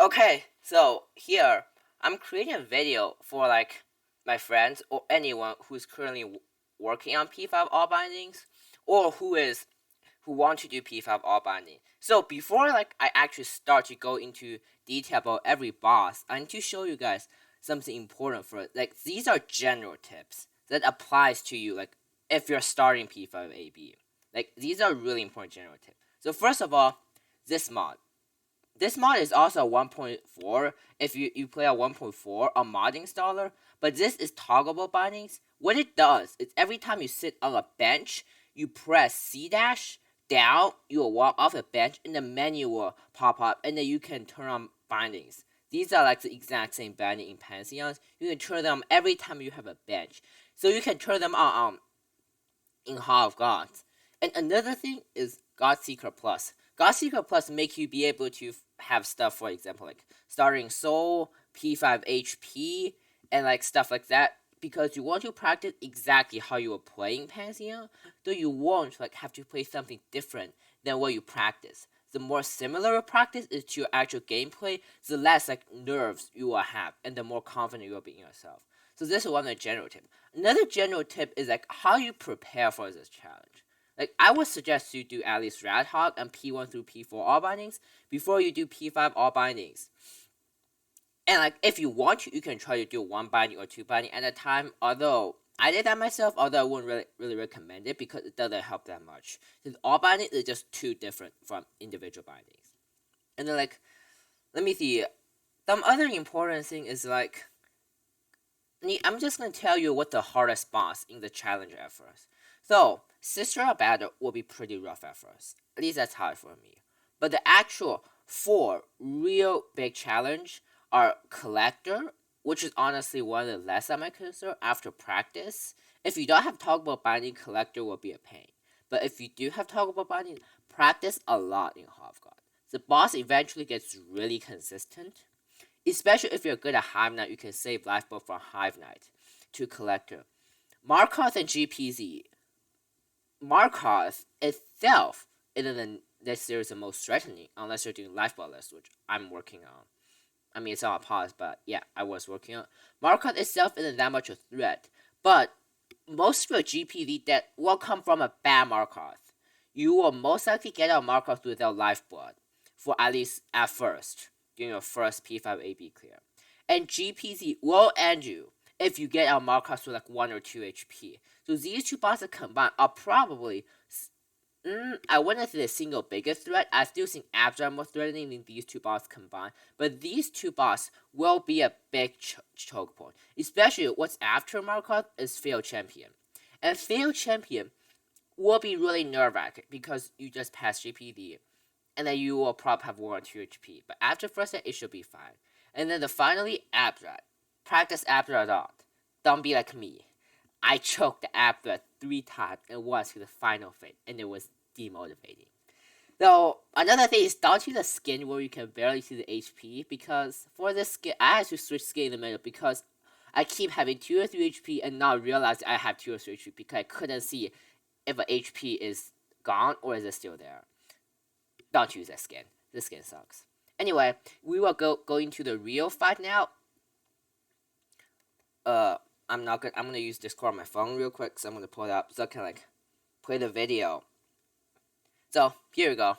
Okay, so here I'm creating a video for like my friends or anyone who's currently working on P5 all bindings or who want to do P5 all binding. So before like I actually start to go into detail about every boss, I need to show you guys something important for it. Like these are general tips that applies to you like if you're starting P5 AB. Like these are really important general tips. So first of all, this mod. This mod is also a 1.4 if you play a 1.4 a mod installer, but this is toggleable bindings. What it does is every time you sit on a bench, you press C dash down, you will walk off the bench and the menu will pop up and then you can turn on bindings. These are like the exact same binding in Pantheons. You can turn them on every time you have a bench. So you can turn them on in Hall of Gods. And another thing is God Seeker Plus. God Seeker Plus make you be able to have stuff, for example, like starting soul, P5 HP, and like stuff like that, because you want to practice exactly how you were playing Pantheon, though you won't like have to play something different than what you practice. The more similar you practice is to your actual gameplay, the less like nerves you will have, and the more confident you will be in yourself. So this is one of the general tips. Another general tip is like how you prepare for this challenge. Like I would suggest you do at least Rat Hog and P1 through P4 all bindings before you do P5 all bindings. And like if you want to, you can try to do one binding or two binding at a time. Although I did that myself, although I wouldn't really recommend it because it doesn't help that much. Since all bindings is just too different from individual bindings. And then like, let me see. Some other important thing is like, I'm just gonna tell you what the hardest boss in the challenge at first. So Sister of Battle will be pretty rough at first. At least that's hard for me. But the actual 4 real big challenge are Collector, which is honestly one of the less I might consider after practice. If you don't have toggleable binding, Collector will be a pain. But if you do have toggleable binding, practice a lot in Hall of God. The boss eventually gets really consistent. Especially if you're good at Hive Knight, you can save Lifeboat from Hive Knight to Collector. Markarth and GPZ. Markarth itself isn't this series the most threatening, unless you're doing Lifeboat list, which I'm working on. I mean, it's on a pause, but yeah, I was working on. Markarth itself isn't that much a threat, but most of your GPZ death will come from a bad Markarth. You will most likely get out Markarth without Lifeblood, for at least at first, during your first P5 AB clear. And GPZ will end you if you get out Markarth with like 1 or 2 HP. So these two bosses combined are probably, I wouldn't say the single biggest threat. I still think Abs are more threatening than these two bosses combined. But these two bosses will be a big choke point. Especially what's after Markarth is Failed Champion. And Failed Champion will be really nerve-wracking because you just passed GPD. And then you will probably have 1 or 2 HP. But after first hit, it should be fine. And then finally, Abdrat. Practice Abdrat a lot. Don't be like me. I choked the Abdrat 3 times and once to the final fate, and it was demotivating. So, another thing is don't use the skin where you can barely see the HP, because for this skin, I had to switch skin in the middle because I keep having 2 or 3 HP and not realizing I have 2 or 3 HP because I couldn't see if a HP is gone or is it still there. Don't use that skin. This skin sucks. Anyway, we will go into the real fight now. I'm gonna use Discord on my phone real quick, so I'm gonna pull it up so I can like play the video. So here we go.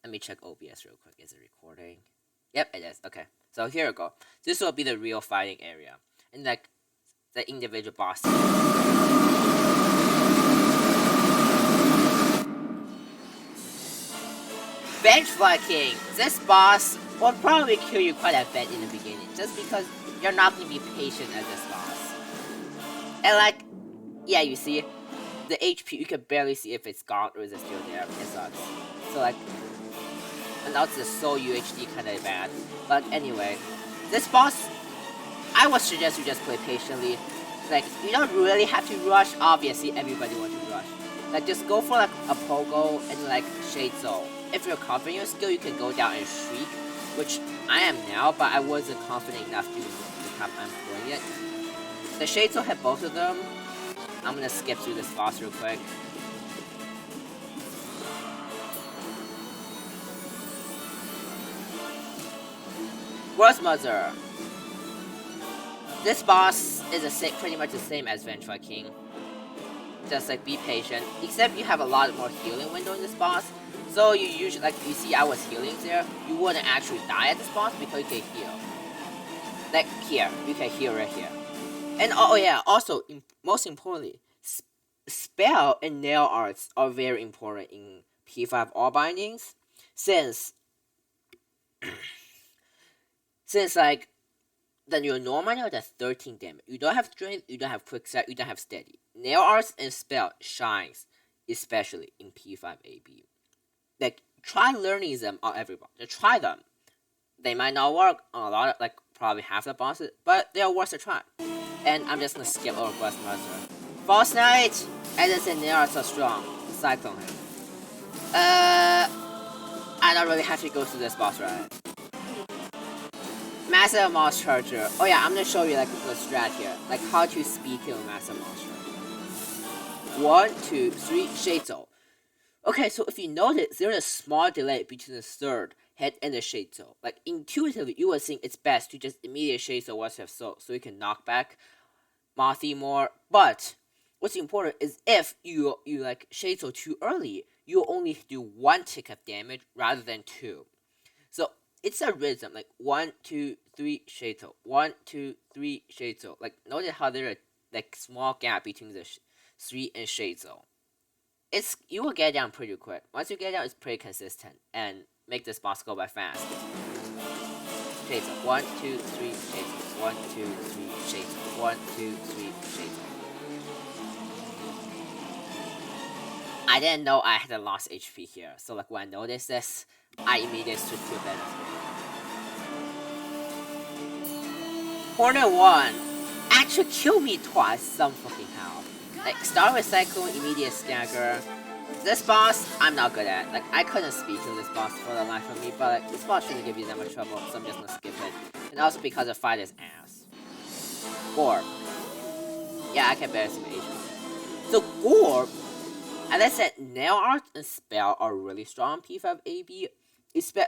Let me check OBS real quick. Is it recording? Yep, it is. Okay, so here we go. This will be the real fighting area, and like the individual bosses. Bench King. This boss will probably kill you quite a bit in the beginning, just because you're not going to be patient at this boss. And like, yeah, you see, the HP, you can barely see if it's gone or is it still there. It sucks. So like, and also the soul UHD kind of bad. But anyway, this boss, I would suggest you just play patiently. Like, you don't really have to rush. Obviously, everybody wants to rush. Like, just go for like a Pogo and like Shade Soul. If you're confident in your skill, you can go down and Shriek, which I am now, but I wasn't confident enough to the time I'm playing it. The Shade Soul hit both of them. I'm gonna skip through this boss real quick. Mother. This boss is pretty much the same as Ventura King. Just like be patient, except you have a lot more healing window in this boss. So you usually, like you see I was healing there, you wouldn't actually die at this boss because you can heal. Like here, you can heal right here. And oh yeah, also most importantly, spell and nail arts are very important in P5 all bindings, since like then your normal nail does 13 damage. You don't have strength, you don't have quick set, you don't have steady. Nail arts and spell shines, especially in P5 AB. Like try learning them on everyone. Just try them. They might not work on a lot of, like probably half the bosses, but they are worth a try. And I'm just gonna skip over Quest Master. False Knight! As I said, nail arts are strong. Cyclone him. I don't really have to go through this boss, right? Massive Moss Charger. Oh yeah, I'm gonna show you like the strat here. Like how to speed kill Massive Moss Charger. 1, 2, 3, Shades-O. Okay, so if you notice, there's a small delay between the third hit and the Shades-O. Like intuitively, you would think it's best to just immediate Shades-O once you have so you can knock back Mothy more. But what's important is if you like Shades-O too early, you only do 1 tick of damage rather than 2. So it's a rhythm, like 1, 2, 3, Shades-O, 1, 2, 3, Shades-O. Like notice how there's a like small gap between the 3 and Shades-O. You will get down pretty quick. Once you get down, it's pretty consistent and make this boss go by fast. Shades-O, 1, 2, 3, Shades-O, 1, 2, 3, Shades-O, 1, 2, 3, Shades-O. I didn't know I had a lost HP here, so like when I noticed this, I immediately switched to a better skill. Corner 1 actually killed me twice, some fucking hell. Like start with Cyclone, immediate stagger. This boss, I'm not good at. Like I couldn't speak to this boss for the life of me, but like, this boss shouldn't give you that much trouble, so I'm just gonna skip it. And also because the fight is ass. Gorb. Yeah, I can barely see my HP. So Gorb, as I said, nail art and spell are really strong in P5 AB.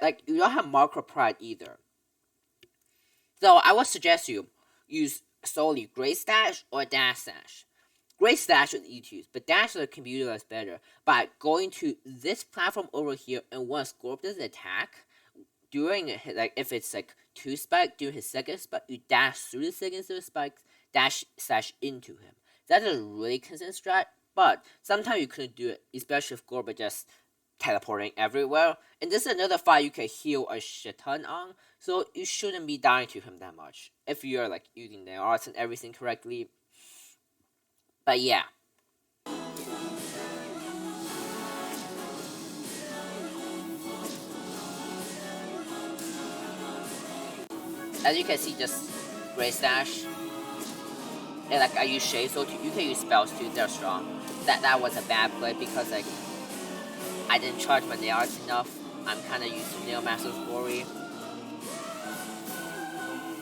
Like you don't have Marker Pride either. So I would suggest you use solely Great Stash or Dash Stash. Great Stash is easy to use, but Dash can be utilized better by going to this platform over here, and once Gorb does an attack, during like if it's like 2 spike, during his second spike, you dash through the second spike, dash slash into him. That is a really consistent strat, but sometimes you couldn't do it, especially if Gorb is just teleporting everywhere. And this is another fight you can heal a shit ton on, so you shouldn't be dying to him that much if you're like using the arts and everything correctly. But yeah. As you can see, just Great Stash. And like I use Shade, so you can use spells too, they're strong. That was a bad play because like I didn't charge my nail arts enough. I'm kinda used to Nail Master's Glory.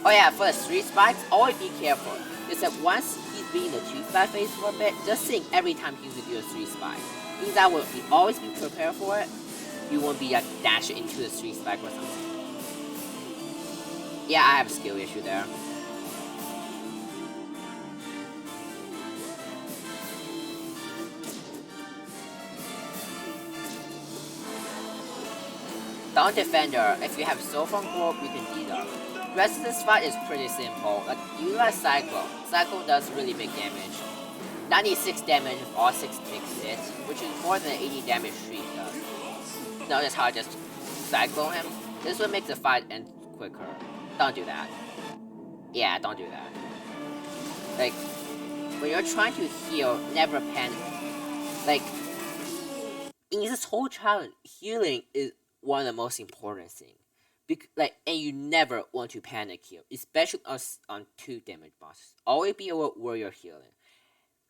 Oh yeah, for the 3 spikes, always be careful. It's that once he's being in the 2 spike phase for a bit, just think every time he's gonna do a 3 spike. Means that will always be prepared for it. You won't be like dashing into the 3 spike or something. Yeah, I have a skill issue there. Down Defender, if you have Soul from Gorb, you can deduct. The rest of this fight is pretty simple. Like, utilize Cyclone. Cyclone does really big damage. 96 damage if all 6 ticks hit, which is more than 80 damage Shriek does. Notice how I just Cyclone him? This will make the fight end quicker. Don't do that. Yeah, don't do that. Like, when you're trying to heal, never panic. Like, in this whole challenge, healing is one of the most important things. And you never want to panic heal, especially on 2 damage bosses. Always be aware where you're healing.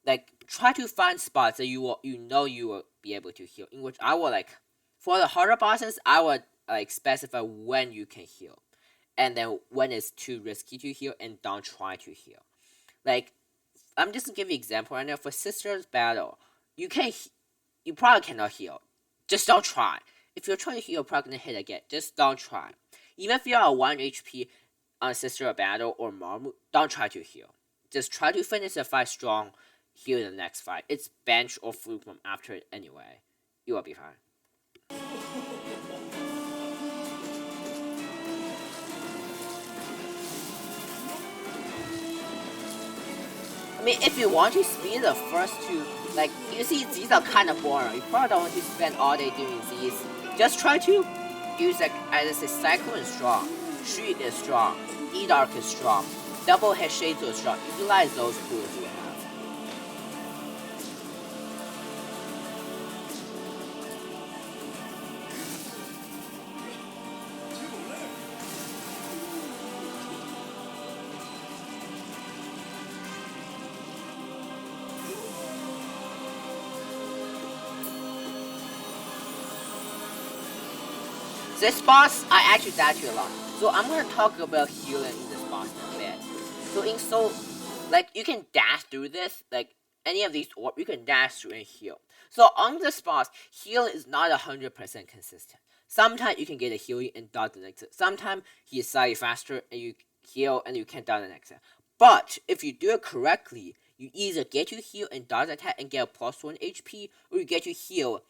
Like, try to find spots that you will be able to heal. In which I will like, for the harder bosses, I would like specify when you can heal, and then when it's too risky to heal, and don't try to heal. Like, I'm just gonna give you an example right now. For Sister's Battle, you probably cannot heal. Just don't try. If you're trying to heal, you're probably gonna hit again. Just don't try. Even if you're at 1 HP, on Sister of Battle or Marmu, don't try to heal. Just try to finish the fight strong, heal in the next fight. It's bench or fluke from after it anyway. You will be fine. I mean, if you want to speed the first two, like, you see, these are kind of boring. You probably don't want to spend all day doing these. Just try to use, like, as I say, Cyclone is strong, Shriek is strong, E-Dark is strong, Double Head Shades is strong. Utilize those tools you have. This boss, I actually died to a lot. So I'm gonna talk about healing in this boss in a bit. Like, you can dash through this, like, any of these orbs, you can dash through and heal. So on this boss, healing is not 100% consistent. Sometimes you can get a healing and dodge the next hit. Sometimes he is slightly faster and you heal and you can't dodge the next hit. But if you do it correctly, you either get to heal and dodge attack and get a +1 HP, or you get to heal.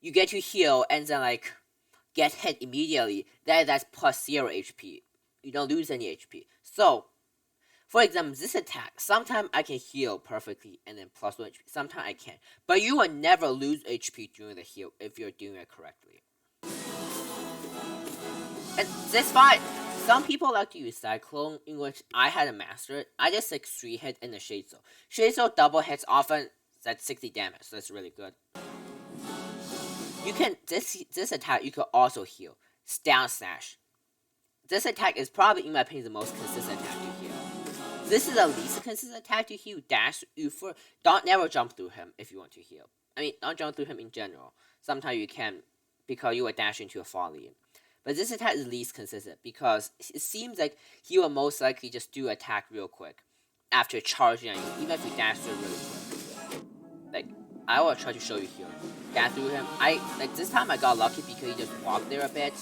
You get to heal and then, like, get hit immediately. That's +0 HP. You don't lose any HP. So, for example, this attack, sometimes I can heal perfectly and then +1 HP. Sometimes I can't. But you will never lose HP during the heal if you're doing it correctly. And this fight, some people like to use Cyclone, in which I hadn't mastered it. I just like 3 hits in the Shade Soul. Shade Soul double hits often, that's 60 damage, so that's really good. You can, this attack, you can also heal. Down Slash. This attack is probably, in my opinion, the most consistent attack to heal. This is the least consistent attack to heal. Dash, don't never jump through him if you want to heal. I mean, don't jump through him in general. Sometimes you can, because you will dash into a fall lead. But this attack is least consistent, because it seems like he will most likely just do attack real quick after charging on you, even if you dash through really quick. Like, I will try to show you here. Dash through him. This time I got lucky because he just walked there a bit.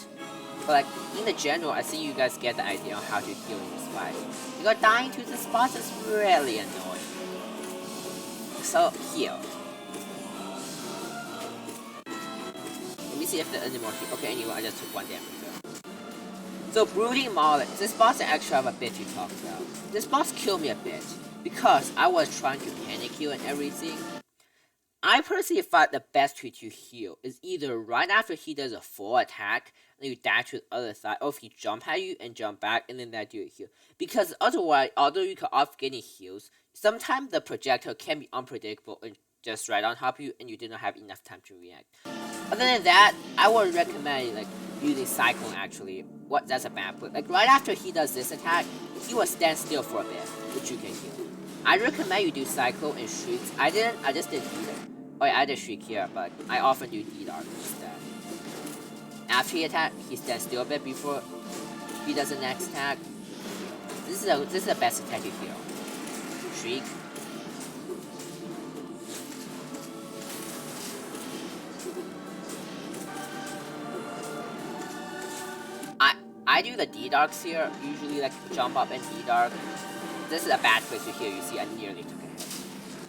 But like, in the general, I see you guys get the idea on how to heal in this fight. Because dying to the spots is really annoying. So, heal. Let me see if the enemy heal. Okay, anyway, I just took 1 damage there. So, Brooding Maul, this boss I actually have a bit to talk about. This boss killed me a bit, because I was trying to panic heal and everything. I personally thought the best way to heal is either right after he does a full attack, and you dash to the other side, or if he jump at you and jump back, and then that do a heal. Because otherwise, although you can off getting heals, sometimes the projectile can be unpredictable and just right on top of you, and you do not have enough time to react. Other than that, I would recommend like using Cyclone actually. That's a bad play. Like right after he does this attack, he will stand still for a bit, which you can heal. I recommend you do Cyclone and Shrieks. I just did either. Oh yeah, I did Shriek here, but I often do D-Dark instead. After he attacks, he stands still a bit before he does the next attack. This is the best attack to heal. Shriek. I do the D-Darks here, usually like jump up and D-Dark. This is a bad place to heal, you see I nearly took a hit.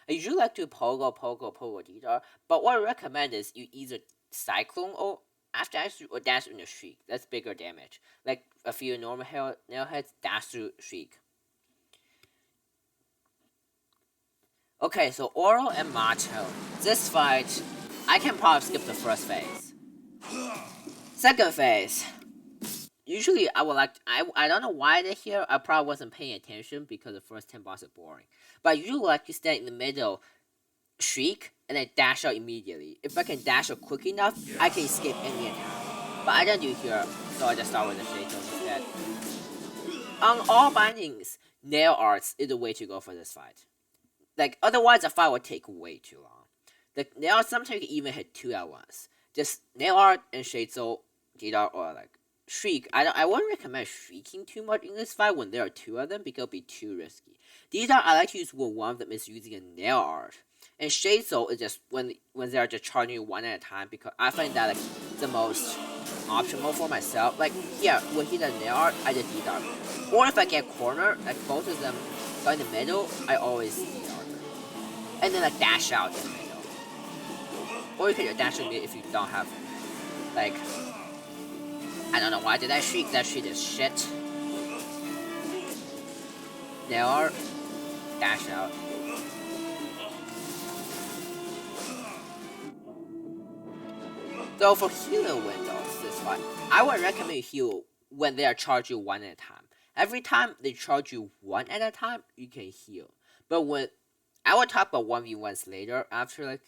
I usually like to pogo D-Dark, but what I recommend is you either Cyclone or after dash through or dash through the Shriek. That's bigger damage. Like a few normal nail heads, dash through Shriek. Okay, so Oro and Macho. This fight, I can probably skip the first phase. Second phase. Usually I would like I don't know why they're here. I probably wasn't paying attention because the first 10 bosses are boring. But I usually like to stand in the middle, Shriek, and then dash out immediately. If I can dash out quick enough, I can escape any attack. But I don't do here, so I just start with the Shade Zone instead. On all bindings, Nail Arts is the way to go for this fight. Like, otherwise the fight would take way too long. The Nail Arts, sometimes you can even hit 2 at once. Just Nail Art and Shade Zone, D-Dark, or like Shriek. I wouldn't recommend shrieking too much in this fight when there are 2 of them because it'll be too risky. D-Dark I like to use when one of them is using a Nail Art. And Shade Soul is just when they're just charging you one at a time, because I find that like the most optional for myself. Like here, when he does nail art, I just D-dart. Or if I get corner, like both of them go in the middle, I always D-dart. And then like dash out in the middle. Or you can just dash in the middle if you don't have, like, I don't know why did that shriek. That shriek is shit. Nail art, dash out. So for healing windows, this one, I would recommend you heal when they are charging you one at a time. Every time they charge you one at a time, you can heal. But when I will talk about 1v1s later, after like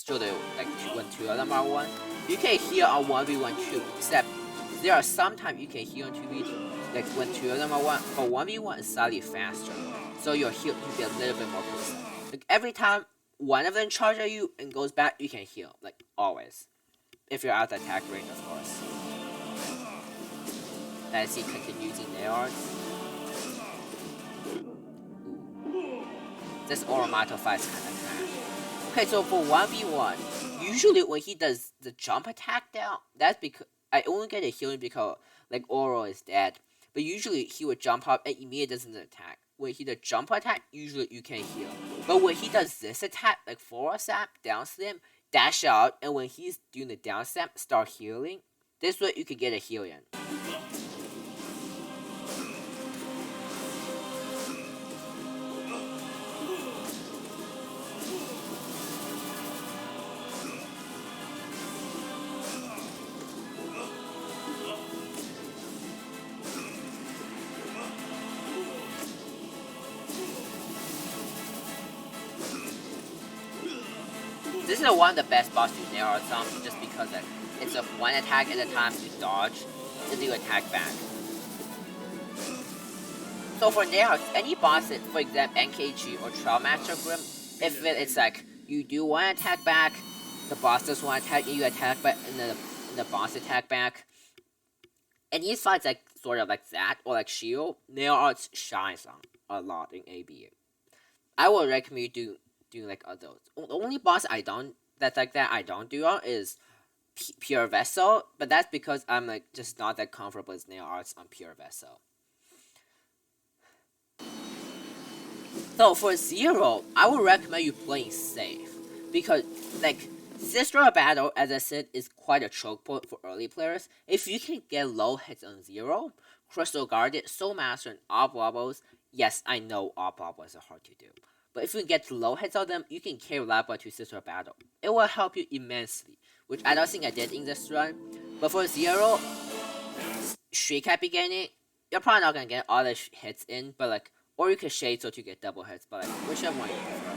show the like when two of them are one, you can heal on 1v1 too. Except there are sometimes you can heal on 2v2, like when two of them are one. But 1v1 is slightly faster, so your heal can be a little bit more close. Like every time one of them charges at you and goes back, you can heal. Like always. If you're out of attack range, of course. As he continues using nail arts. This Oromato fight is kind of trash. Okay, so for 1v1, usually when he does the jump attack down, that's because I only get a healing because like Oro is dead. But usually he would jump up and immediately doesn't attack. When he does jump attack, usually you can heal. But when he does this attack, like forward sap, down slam, dash out, and when he's doing the down step, start healing. This way you can get a heal in. This is one of the best boss to nail arts on, just because it's a one attack at a time to dodge, and you attack back. So for nail arts, any boss, for example NKG or Trailmaster Grim, if it's like you do one attack back, the boss does one attack, and you attack back, and the boss attack back. And these fights like sort of like that, or like Shield, nail arts shines on a lot in AB. I would recommend you do like those. The only boss I don't do on is Pure Vessel, but that's because I'm like just not that comfortable with nail arts on Pure Vessel. So for Zero, I would recommend you playing safe, because like Sister Battle, as I said, is quite a choke point for early players. If you can get low hits on Zero, Crystal Guardian, Soul Master, and Oblobos, yes, I know Oblobos are hard to do. But if you can get low hits on them, you can carry Lava to Sister Battle. It will help you immensely, which I don't think I did in this run. But for Zero, Shriek at beginning, you're probably not gonna get all the hits in, but like, or you can Shade so to get double hits, but like, whichever one you prefer.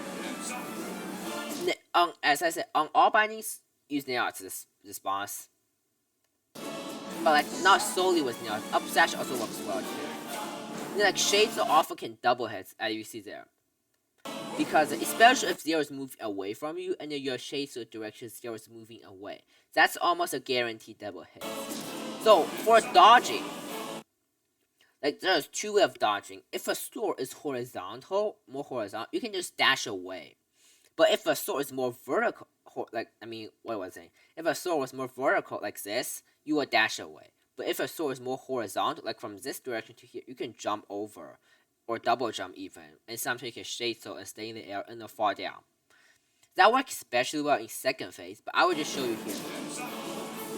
As I said, on all bindings, use nail arts this boss. But like, not solely with nail arts, up slash also works well too. And, like, Shades so often can double hits, as you see there. Because especially if Zero is moving away from you, and then your Shade so direction Zero is moving away. That's almost a guaranteed double hit. So, for dodging, like, there's two ways of dodging. If a sword is more horizontal, you can just dash away. But if a sword is more vertical, if a sword was more vertical like this, you would dash away. But if a sword is more horizontal, like from this direction to here, you can jump over, or double jump even, and sometimes you can Shade so and stay in the air and then fall down. That works especially well in second phase, but I will just show you here.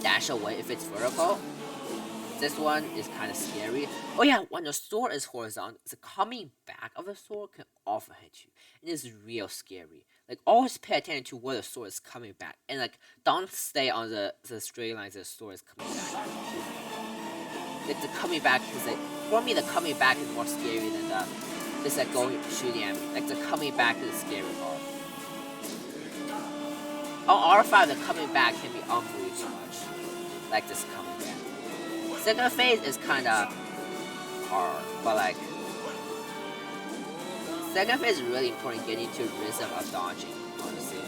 Dash away if it's vertical. This one is kind of scary. Oh yeah, when the sword is horizontal, the coming back of the sword can often hit you. And it's real scary. Like, always pay attention to where the sword is coming back. And like, don't stay on the straight lines the sword is coming back. Like, the coming back is like, for me the coming back is more scary than the just like shooting at me. Like, the coming back is the scary part. On R5, the coming back can be unbelievably too much. Like this coming back. Second phase is kinda hard, but like, second phase is really important getting to rhythm of dodging, honestly.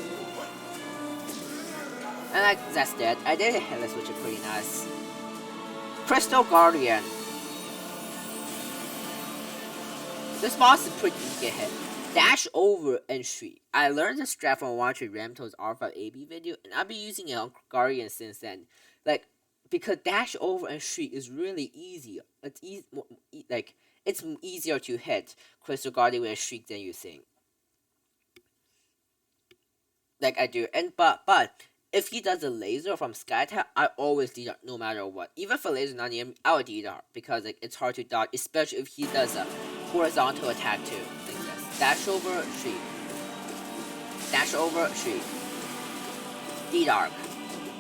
And like, that's that. I did hit this, which is pretty nice. Crystal Guardian. This boss is pretty easy to get hit. Dash over and Shriek. I learned this strat from watching Ramto's R5 AB video, and I've been using it on Guardian since then. Like, because dash over and shriek is really easy. It's easy, like it's easier to hit Crystal Guardian with a shriek than you think. Like I do, and but if he does a laser from Sky Attack, I always DDR no matter what. Even if a laser not near me, I would DDR because like it's hard to dodge, especially if he does a horizontal attack too, like this. Dash over, shriek. Dash over, shriek. D-Dark.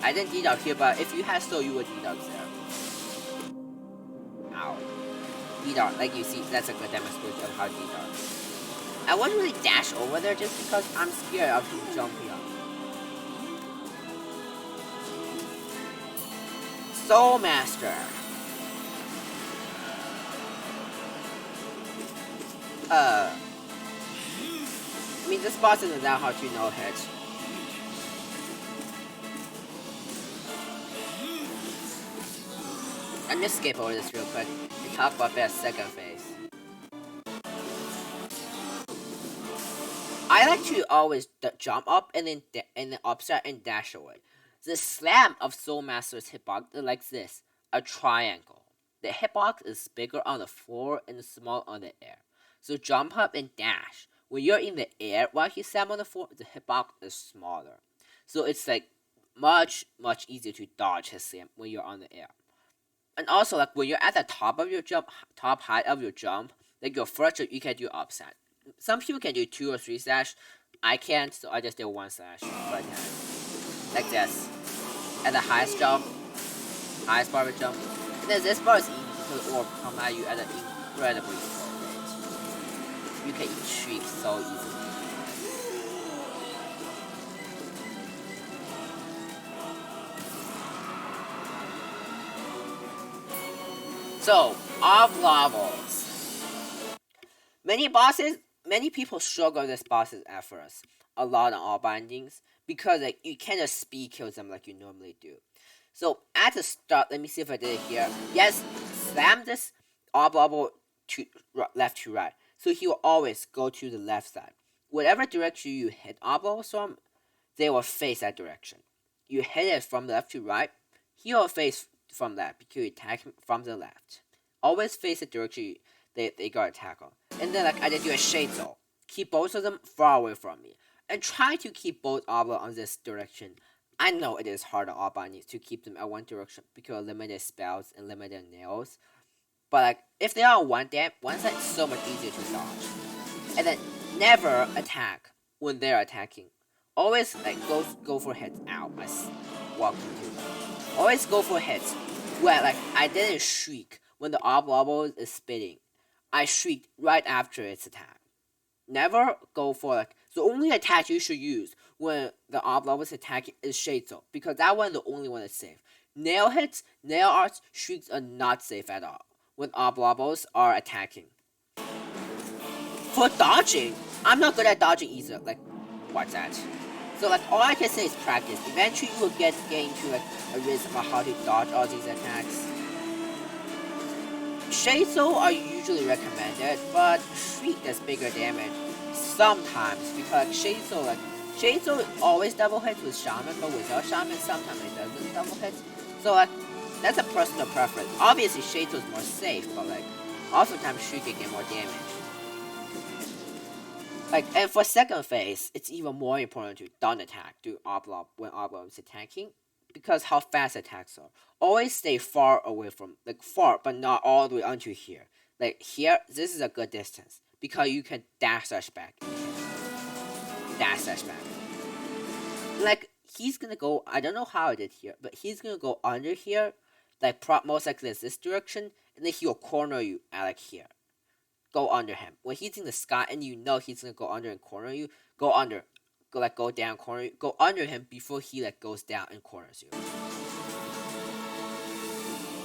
I didn't D-Dark here, but if you had so, you would D-Dark there. Ow. D-Dark, like you see, that's a good demonstration of how D-Dark. I wouldn't really dash over there just because I'm scared of him jumping up. Soul Master. I mean, this boss isn't that hard to no hit. I'm just skip over this real quick and talk about that second phase. I like to always jump up and then upside and dash away. The slam of Soul Master's hitbox is like this, a triangle. The hitbox is bigger on the floor and small on the air. So jump up and dash. When you're in the air while he slam on the floor, the hitbox is smaller. So it's like much easier to dodge his slam when you're on the air. And also like when you're at the top of your jump, top height of your jump, like your first jump, you can do upside. Some people can do 2 or 3 slash. I can't, so I just did 1 slash for a time. Like this. At the highest jump, highest part of the jump. And then this part is easy because the orb come at you at an incredibly slow rate. You can shriek so easily. So, of levels. Many people struggle with this bosses at first. A lot on all bindings. Because like you can't just speed kill them like you normally do. So at the start, let me see if I did it here. Yes, slam this orb level to left to right. So he will always go to the left side. Whatever direction you hit orb levels from, they will face that direction. You hit it from left to right, he will face from left because you attack him from the left. Always face the direction they got attack on. And then like I did do a shade zone. Keep both of them far away from me. And try to keep both Obla on this direction. I know it is hard on all bindings to keep them at one direction because of limited spells and limited nails. But like if they are on one side, it's so much easier to dodge. And then never attack when they're attacking. Always like go for hits. Ow, I walked into them. Always go for hits. Where like I didn't shriek when the Obla is spitting. I shrieked right after its attack. Never go for like the only attack you should use when the Obla is attacking is Shade Zone because that one is the only one that's safe. Nail hits, nail arts, shrieks are not safe at all when Oblobos are attacking. For dodging, I'm not good at dodging either. Like, what's that? So like all I can say is practice. Eventually you will get into like a rhythm of how to dodge all these attacks. Shade Zone are usually recommended, but Shriek does bigger damage sometimes because Shade Zone always double hits with Shaman, but without Shaman sometimes it doesn't double hits. So like that's a personal preference. Obviously Shade Zone is more safe, but like oftentimes Shriek can get more damage. Like and for second phase, it's even more important to don't attack when Oblob is attacking. Because how fast attacks are. Always stay far away from, like far, but not all the way onto here. Like here, this is a good distance. Because you can dash slash back. Dash slash back. Like, he's gonna go, I don't know how I did here, but he's gonna go under here. Like, most likely this direction. And then he'll corner you at like here. Go under him. When he's in the sky and you know he's gonna go under and corner you, go under. Go down, corner, go under him before he like goes down and corners you.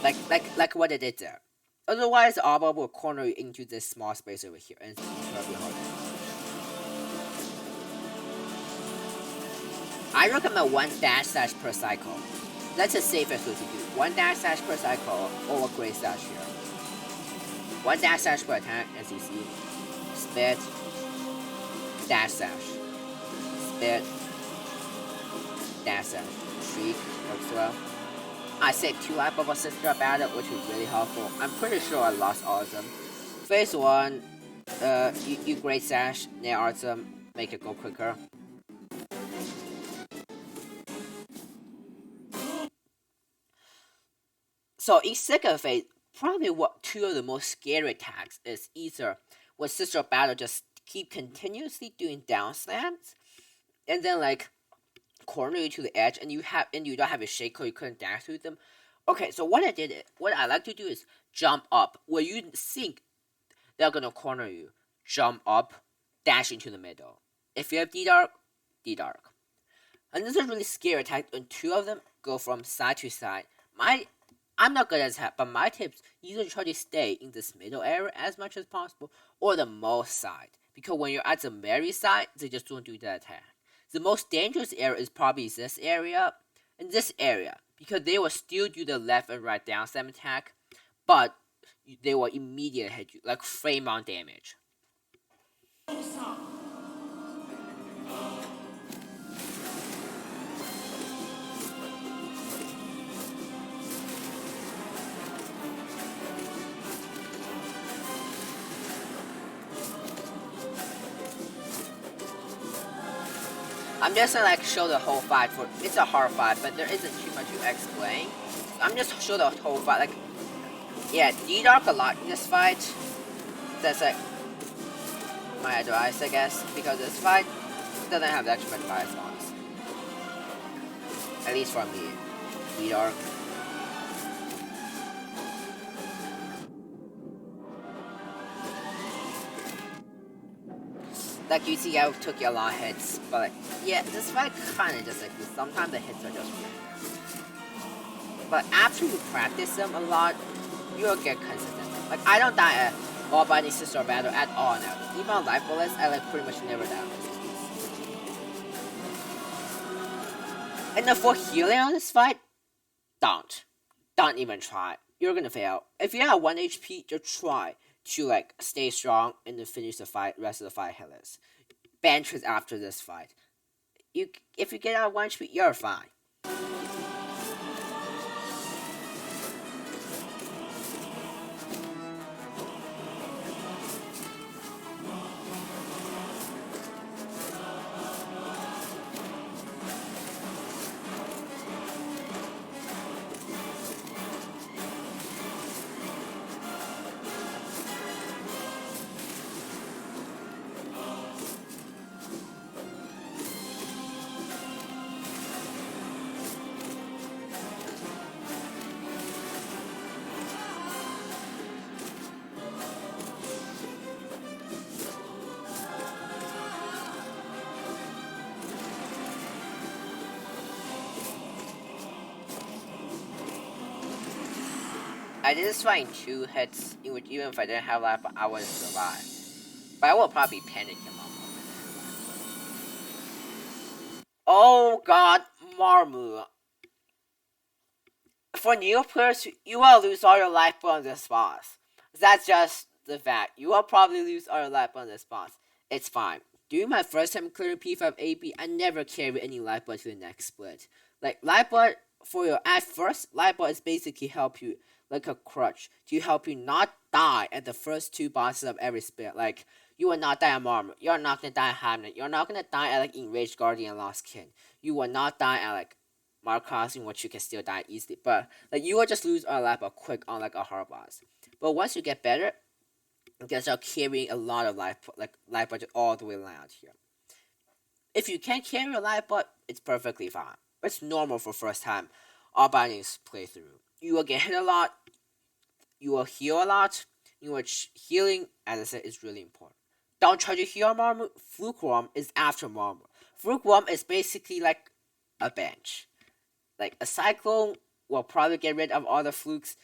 Like what I did there. Otherwise, the Obba will corner you into this small space over here, and it's incredibly hard. I recommend 1 dash slash per cycle. That's the safest way to do. 1 dash slash per cycle or a great slash here. 1 dash slash per attack, as you see. Spit. Dash slash. Spit, dash slash, shriek, works well. I saved 2 life of a sister battle, which was really helpful. I'm pretty sure I lost all of them. Phase 1, you great sash, nail arts them, make it go quicker. So in second phase, probably what 2 of the most scary attacks is either when sister battle just keep continuously doing down slams, and then like corner you to the edge, and you don't have a shake code, you couldn't dash through them. Okay, so what I like to do is jump up where you think they're gonna corner you, jump up, dash into the middle. If you have D dark, D dark. And this is a really scary attack, and 2 of them go from side to side. I'm not good at that, but my tips either try to stay in this middle area as much as possible, or the most side. Because when you're at the very side, they just don't do that attack. The most dangerous area is probably this area and this area, because they will still do the left and right down slam attack, but they will immediately hit you, like frame on damage. I'm just gonna like show the whole fight for it's a hard fight, but there isn't too much to explain. I'm just show the whole fight. Like, yeah, D-Dark a lot in this fight. That's like my advice, I guess, because this fight doesn't have that much fire spawns. At least for me, D-Dark. Like you see, I took a lot of hits, but like, yeah, this fight kind of just like this. Sometimes the hits are just weird. But after you practice them a lot, you'll get consistent. Like, I don't die at all by the sister battle at all now. Even on life bullets, I like pretty much never die. And then for healing on this fight, don't even try. You're gonna fail. If you have 1 HP, just try to like stay strong and then finish the fight, rest of the fight hitless. Bench is after this fight. If you get out of 1 HP, you're fine. I did this fight in 2 hits, in which even if I didn't have life, I would survive. But I will probably panic him on moment. Oh god, Marmu. For new players, you will lose all your life on this boss. That's just the fact. You will probably lose all your life on this boss. It's fine. During my first time clearing P5 AB, I never carried any life bar to the next split. Like, life bar, for your at first, life bar is basically help you like a crutch to help you not die at the first 2 bosses of every split. Like, you will not die at Marmor. You're not gonna die at Hamnet. You're not gonna die at like Enraged Guardian and Lost Kin. You will not die at like Mark Crossing, which you can still die easily. But like, you will just lose a life bar quick on like a hard boss. But once you get better, you can start carrying a lot of life bar all the way around here. If you can't carry a life bar, it's perfectly fine. It's normal for first time all bindings playthrough. You will get hit a lot, you will heal a lot, in which healing, as I said, is really important. Don't try to heal Marmor. Fluke Worm is after Marmor. Fluke Worm is basically like a bench. Like, a Cyclone will probably get rid of all the flukes,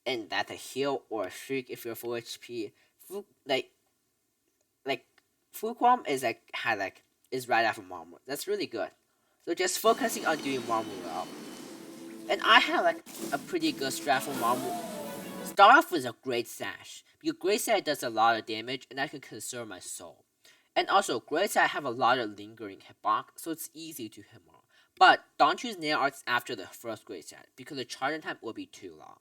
and that's a heal or a shriek if you're full HP. Fluke, Fluke Worm is is right after Marmor. That's really good. So just focusing on doing Marmor well. And I have like a pretty good strat for Marmor. Start off with a Great Sash. Because Great Sash does a lot of damage and I can conserve my soul. And also, Great Sash have a lot of lingering hitbox, so it's easy to hit more. But don't use nail arts after the first great set because the charging time will be too long.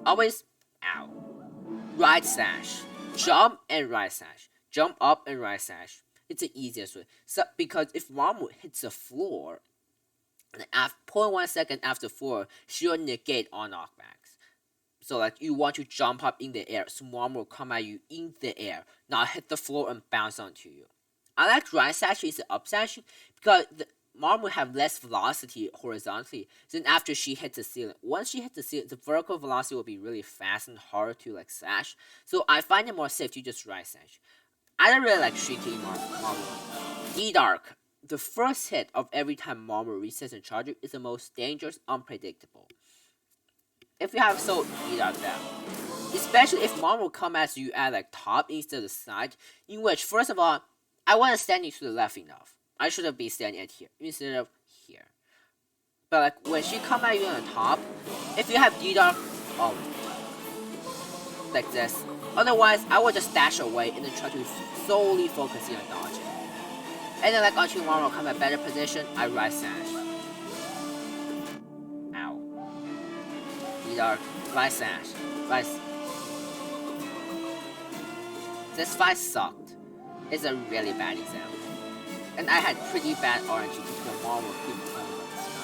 Always, ow. Right sash. Jump and right sash. Jump up and right sash. It's the easiest way. So because if Marmot hits the floor, and 0.1 second after floor, she'll negate all knockbacks. So like you want to jump up in the air, so Marmot will come at you in the air, not hit the floor and bounce onto you. I like right sash is the up sash because the Marmot will have less velocity horizontally than after she hits the ceiling. Once she hits the ceiling, the vertical velocity will be really fast and hard to like sash. So I find it more safe to just right sash. I don't really like shrieking Marmot. D-Dark. The first hit of every time Marmot resets and charges is the most dangerous, unpredictable. If you have so D-Dark down. Especially if Marmot come at you at like top instead of the side, in which first of all, I wasn't standing to the left enough. I should have been standing at here instead of here. But like when she come at you on the top, if you have D-Dark, oh, like this. Otherwise, I would just dash away and then try to solely focus on dodging. And then like until Marmot come at better position, I right sash. Ow. D-Dark, right sash. Right. This fight sucked. It's a really bad example. And I had pretty bad RNG because the Marmot keep coming from the sky.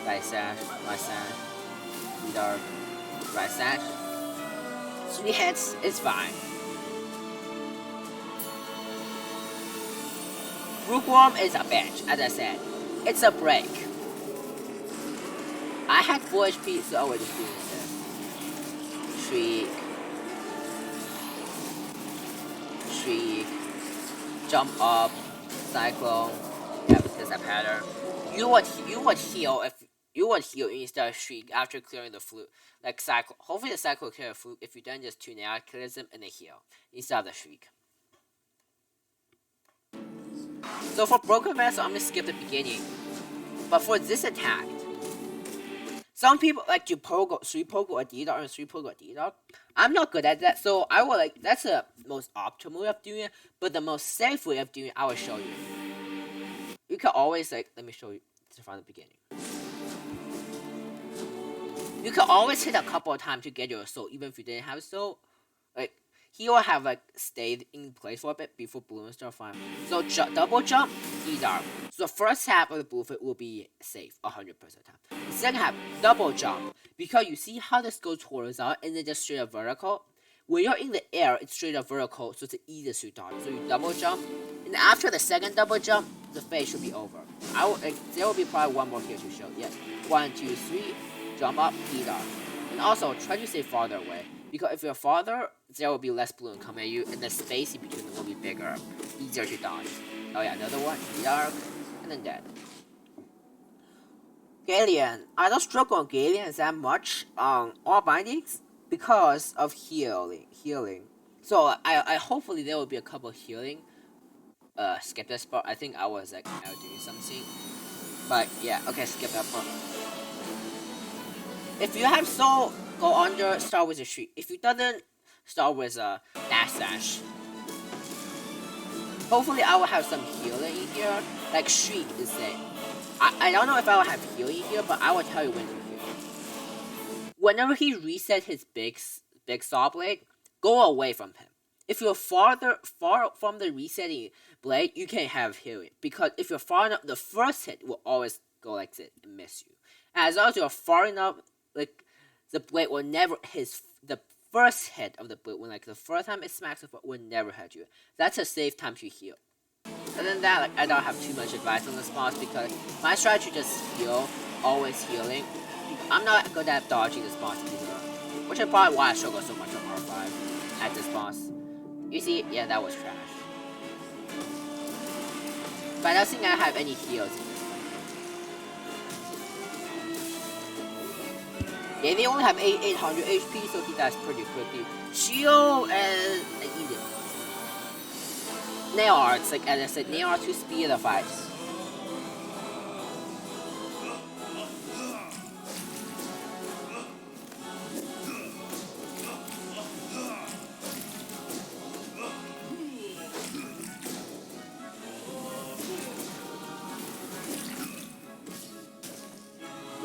Right sash, D-Dark, right sash. 3 hits is fine. Rookworm is a bitch, as I said. It's a break. I had 4 HP, so I was just doing this. Shriek. Jump up. Cyclone. Yeah, there's a pattern. You would heal if you would heal instead of Shriek after clearing the flute. Like Cyclone. Hopefully the Cyclone clear the flute. If you don't, just 2 nail kills them and then heal instead of the Shriek. So for Broken Vessel, I'm gonna skip the beginning. But for this attack, some people like to pogo, 3 pogo or D-Dog and 3 pogo or D-Dog. I'm not good at that, so I will like, that's the most optimal way of doing it, but the most safe way of doing it, I will show you. You can always like, let me show you from the beginning. You can always hit a couple of times to get your soul, even if you didn't have soul. Like, he will have like stayed in place for a bit before Blue start firing. So double jump, D-Dark. So the first half of the blue fit will be safe 100% of the time. The second half, double jump. Because you see how this goes horizontal and then just straight up vertical? When you're in the air, it's straight up vertical, so it's the easiest to dodge. So you double jump, and after the second double jump, the phase should be over. There will be probably one more here to show. Yes, 1, 2, 3, jump up, D-Dark. And also, try to stay farther away. Because if you're farther, there will be less balloon coming at you, and the space in between them will be bigger, easier to dodge. Oh yeah, another one, D-Dark, and then dead. Galleon. I don't struggle on Galleon that much on all bindings because of healing. So I hopefully there will be a couple healing. Skip that part. I think I was like out doing something. But yeah, okay, skip that part. If you have soul, go under, start with a shriek. If you doesn't, start with a dash. Hopefully I will have some healing in here. Like shriek is saying. I don't know if I will have healing here, but I will tell you when to heal. Whenever he resets his big saw blade, go away from him. If you're far from the resetting blade, you can have healing. Because if you're far enough, the first hit will always go like this and miss you. And as long as you're far enough, like the blade will never hit the first hit of the blade. When like the first time it smacks the foot, will never hit you. That's a safe time to heal. Other than that, like, I don't have too much advice on this boss because my strategy just heal, always healing. I'm not good at dodging this boss either, which is probably why I struggle so much on R5 at this boss. You see, yeah, that was trash. But I don't think I have any heals. Yeah, they only have 800 HP, so he dies pretty quickly. Shield and easy. Nail arts, like as I said, nail arts to speed the fights.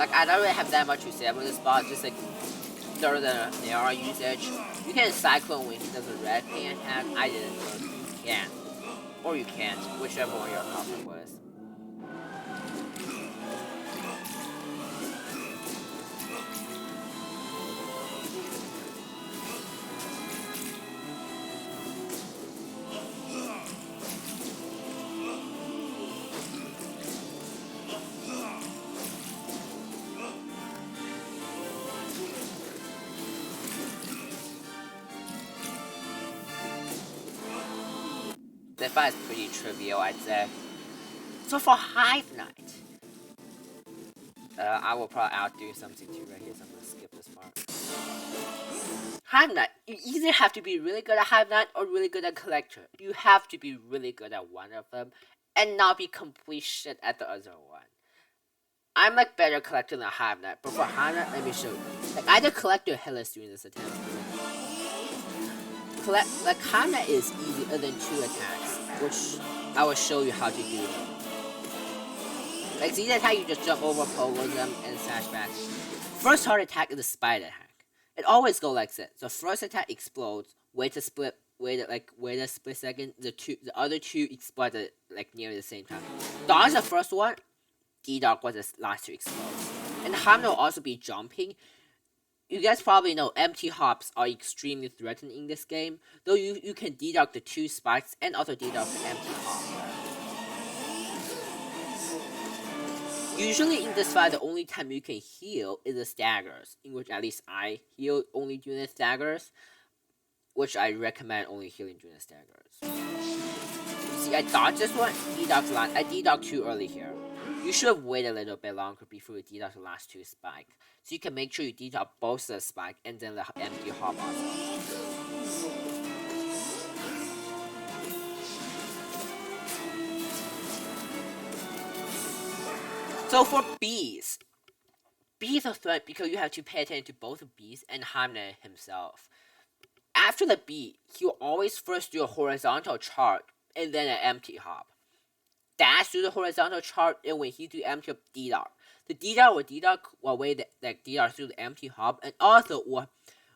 like I don't really have that much to say about this boss. Just like during the Naira usage, you can cyclone when he does a red pan attack. I didn't, but you can, or you can't, whichever one you're comfortable with. The fight is pretty trivial, I'd say. So for Hive Knight, I will probably outdo something too right here, so I'm gonna skip this part. Hive Knight, you either have to be really good at Hive Knight or really good at Collector. You have to be really good at one of them, and not be complete shit at the other one. I'm like better Collector than Hive Knight, but for Hive Knight, let me show you. Like either Collector or Hillis during this attempt. Like Hive Knight is easier than 2 attacks, which I will show you how to do them. Like the attack, you just jump over, pogo them, and slash back. First hard attack is a spider hack. It always goes like this. The first attack explodes. Wait a split second. The other two explode at, like nearly the same time. Dodge the first one. D-Dog was the last to explode. And Hive Knight will also be jumping. You guys probably know empty hops are extremely threatening in this game, though you can deduct the 2 spikes and also deduct the empty hop. Usually in this fight, the only time you can heal is the staggers, in which at least I heal only during the staggers, which I recommend only healing during the staggers. See, I dodged this one, deduct last. I deduct too early here. You should have waited a little bit longer before you deduct the last 2 spikes, so you can make sure you deduct both the spike and then the empty hop also. So for bees are threat because you have to pay attention to both bees and Hive Knight himself. After the bee, he'll always first do a horizontal charge and then an empty hop. Dash through the horizontal chart, and when he do empty D-Dart. The D-Dart will deduct away the D-Dart through the empty hop, and also will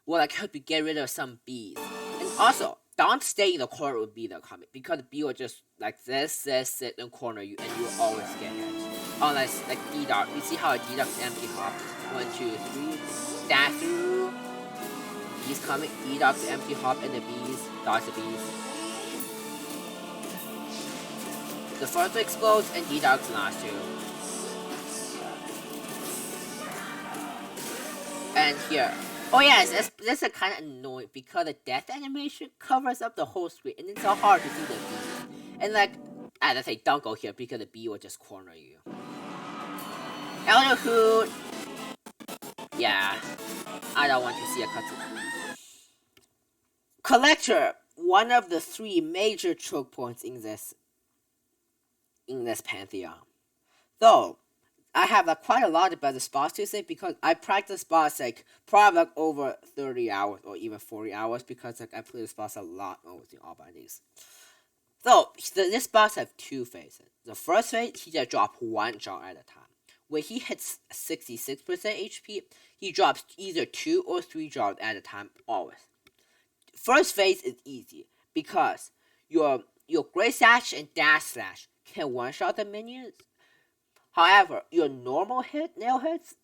like help you get rid of some bees. And also, don't stay in the corner with bee that coming, because the bee will just like this, sit in the corner you, and you will always get hit. Unless like D-Dart, you see how it deducts empty hop. 1, 2, 3, dash through. Bees coming, deduct the empty hop, and the bees, dodge the bees. The first one explodes and deducts the last 2. And here. Oh yes, this is kind of annoying because the death animation covers up the whole screen and it's so hard to see the bees. And like, as I say, don't go here because the bee will just corner you. Elder Hoot! Yeah, I don't want to see a cutscene. Collector, one of the 3 major choke points in this pantheon. Though, I have quite a lot about this boss to say because I practice boss like probably like over 30 hours or even 40 hours because like I play this boss a lot with all bindings. So, this boss has 2 phases. The first phase, he just drops 1 jar at a time. When he hits 66% HP, he drops either 2 or 3 jars at a time, always. First phase is easy because your Great Slash and Dash Slash can one-shot the minions. However, your normal nail hits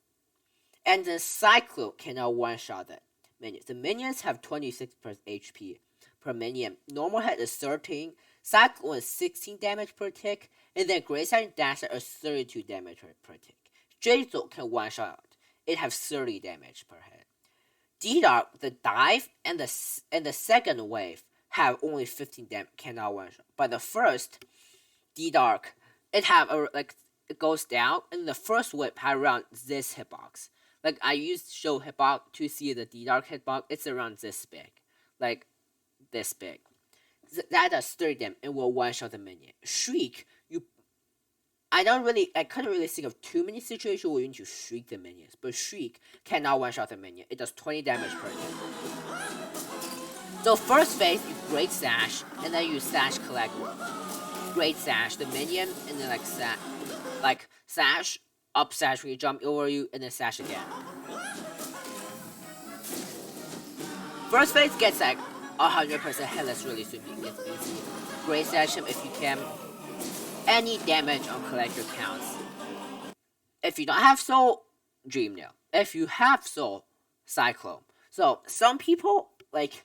and the Cyclone cannot one-shot the minions. The minions have 26% HP per minion. Normal hit is 13. Cyclone is 16 damage per tick. And then Great Slash and Dash are 32 damage per tick. Drizzle can one-shot. It has 30 damage per hit. D-Dark, the dive, and the second wave have only 15 damage, cannot one-shot. But the first D-Dark, it goes down, and the first whip has around this hitbox. Like, I used to show hitbox to see the D-Dark hitbox, it's around this big. Like, this big. That does 30 damage, and will one-shot the minion. Shriek, I couldn't really think of too many situations where you need to Shriek the minions, but Shriek cannot one-shot the minion. It does 20 damage per hit. So first phase, you Great Slash, and then you Slash collect. Great Slash the minion, and then Slash up sash when you jump over you, and then sash again. First phase gets like 100% hitless really soon. It's easy. Great sash him if you can. Any damage on collector counts. If you don't have soul, Dream Nail. If you have soul, Cyclone. So some people like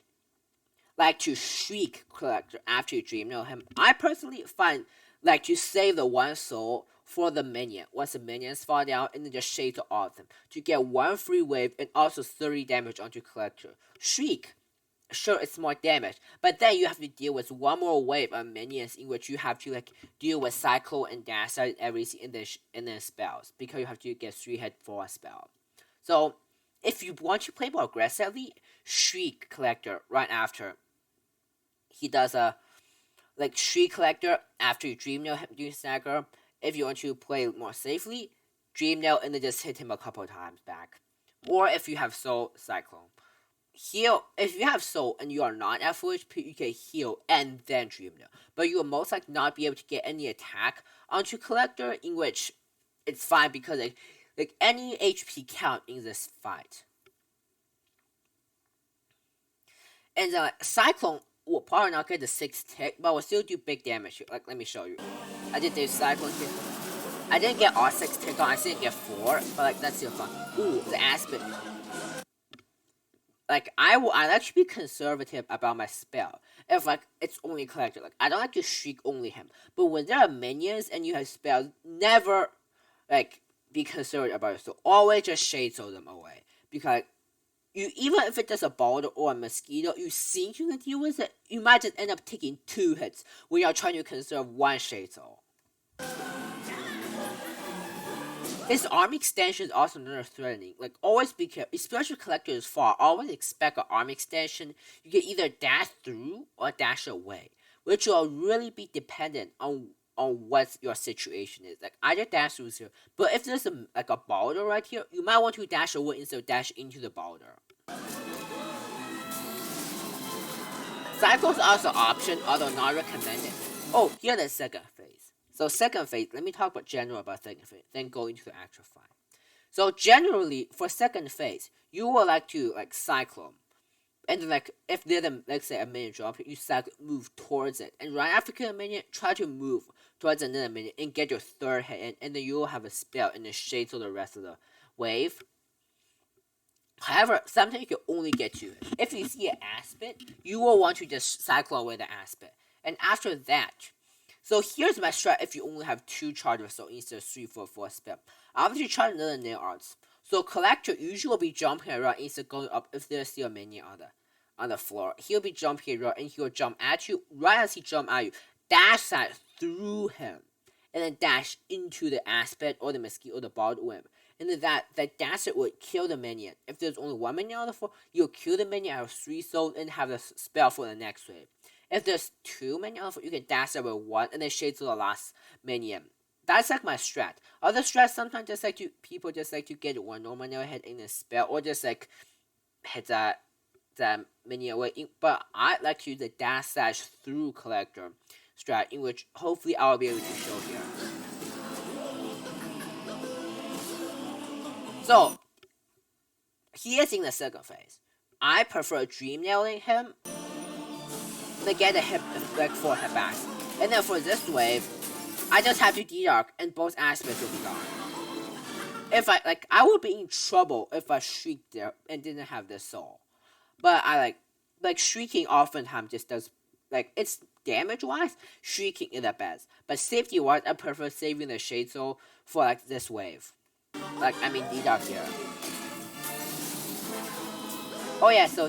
to shriek collector after you Dream Nail him. I personally find like to save the one soul for the minion. Once the minions fall down, and then just shade to all of them to get one free wave and also 30 damage onto collector. Shriek, sure, it's more damage, but then you have to deal with one more wave of minions in which you have to like deal with cycle and dash and everything in the spells, because you have to get 3 hit for a spell. So if you want to play more aggressively, Shriek collector right after he does a like Shriek collector after you Dream Nail him doing stagger. If you want to play more safely, Dream Nail and then just hit him a couple times back. Or if you have soul, Cyclone. Heal. If you have soul and you are not at full HP, you can heal and then Dream Nail. But you will most likely not be able to get any attack onto collector, in which it's fine because like any HP count in this fight. And Cyclone will probably not get the 6 tick, but will still do big damage. Like, let me show you. I did this Cyclone tick. I didn't get all 6 tick on, I didn't get 4, but like, that's still fun. Ooh, the aspect. Like, I'd actually be conservative about my spell. If, like, it's only collector. Like, I don't like to shriek only him. But when there are minions and you have spells, never, like, be conservative about it. So always just shade soul them away. Because you, even if it's just a boulder or a mosquito, you think you can deal with it, you might just end up taking 2 hits when you're trying to conserve 1 shade soul. His arm extension is also another threatening. Like, always be careful, especially collectors far. Always expect an arm extension. You can either dash through or dash away, which will really be dependent on what your situation is. Like, either dash through here, but if there's a boulder right here, you might want to dash away instead of dash into the boulder. Cycle is also an option, although not recommended. Oh, here's the second phase. So second phase, let me talk about general about second phase, then go into the actual fight. So generally, for second phase, you will like to like Cyclone. And then like, if there's a, let's say a minion drop, you move towards it. And right after killing a minion, try to move towards another minion and get your 3rd hit in, and then you will have a spell and then shade to the rest of the wave. However, sometimes you can only get 2 hits. If you see an aspect, you will want to just Cyclone away the aspect. And after that, so here's my strat if you only have 2 charges, so instead of 3, 4, 4 spell. Obviously try another nail arts. So collector usually will be jumping around instead of going up if there's still a minion on the floor. He'll be jumping around and he'll jump at you. Right as he jumps at you, dash side through him. And then dash into the aspect or the mosquito or the barbed web. And then that dash would kill the minion. If there's only 1 minion on the floor, you'll kill the minion out of 3 souls and have the spell for the next wave. If there's 2 minions, you can dash over 1 and then shade to the last minion. That's like my strat. Other strats sometimes just like people just like to get 1 normal nail hit in a spell or just like hit that minion away. But I like to use the dash slash through collector strat, in which hopefully I will be able to show here. So he is in the second phase. I prefer Dream Nailing him. They get a hit like 4 hit backs. And then for this wave, I just have to D-Arc and both aspects will be gone. If I would be in trouble if I shrieked there and didn't have this soul. But I like shrieking oftentimes just does, like, it's damage wise, shrieking is the best. But safety wise, I prefer saving the shade soul for like this wave. Like, I mean D-Arc here. Oh yeah, so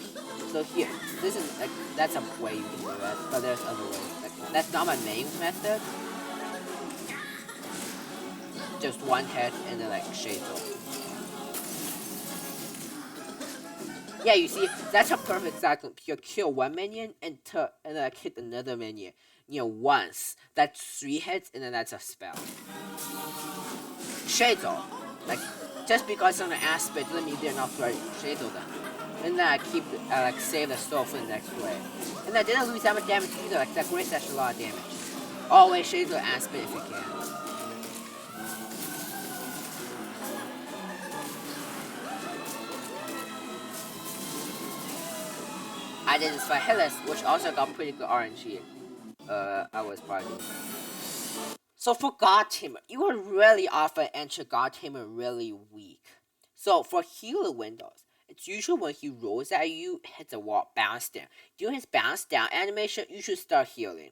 here, this is like, that's a way you can do that, but there's other ways. Like, that's not my main method. Just 1 hit and then like shade soul. Yeah, you see, that's a perfect cycle. You kill 1 minion and like hit another minion, once. That's 3 hits and then that's a spell. Shade soul, like, just because some of the aspect doesn't mean they're not threatening. Shade soul them. And then I keep, save the soul for the next wave. And I didn't lose that much damage either, like, that grace does a lot of damage. Always shade the aspect if you can. I did this fight hitless, which also got pretty good RNG. I was probably. So for God Tamer, you will really often enter God Tamer really weak. So for healer windows, it's usually when he rolls at you, hits a wall, bounce down. During his bounce down animation, you should start healing.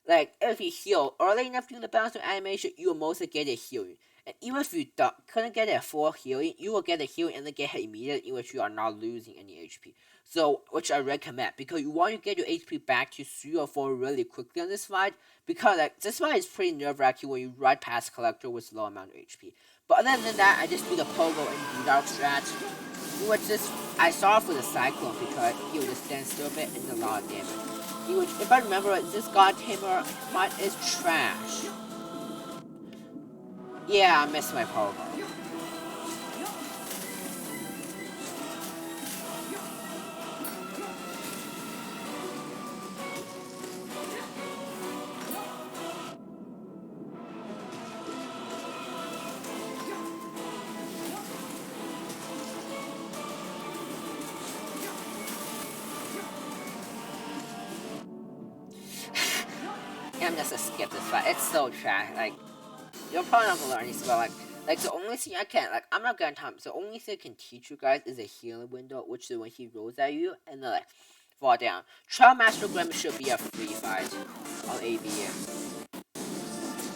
Like, if you heal early enough during the bounce down animation, you will mostly get a healing. And even if you couldn't get a full healing, you will get a healing and then get hit immediately, in which you are not losing any HP. So, which I recommend, because you want to get your HP back to 3 or 4 really quickly on this fight, because like, this fight is pretty nerve-wracking when you ride past Collector with low amount of HP. But other than that, I just do the Pogo and D-Dark strat, which is, I saw for the Cyclone, because he would just stand still a bit and a lot of damage. Which, if I remember, this God Tamer fight is trash. Yeah, I missed my Pogo. I'm just gonna skip this fight. It's so trash. Like, you're probably not gonna learn anything about like the only thing I can, like, I'm not gonna tell you. The only thing I can teach you guys is a healing window, which is when he rolls at you and then like fall down. Trial Master Grim should be a free fight on AB.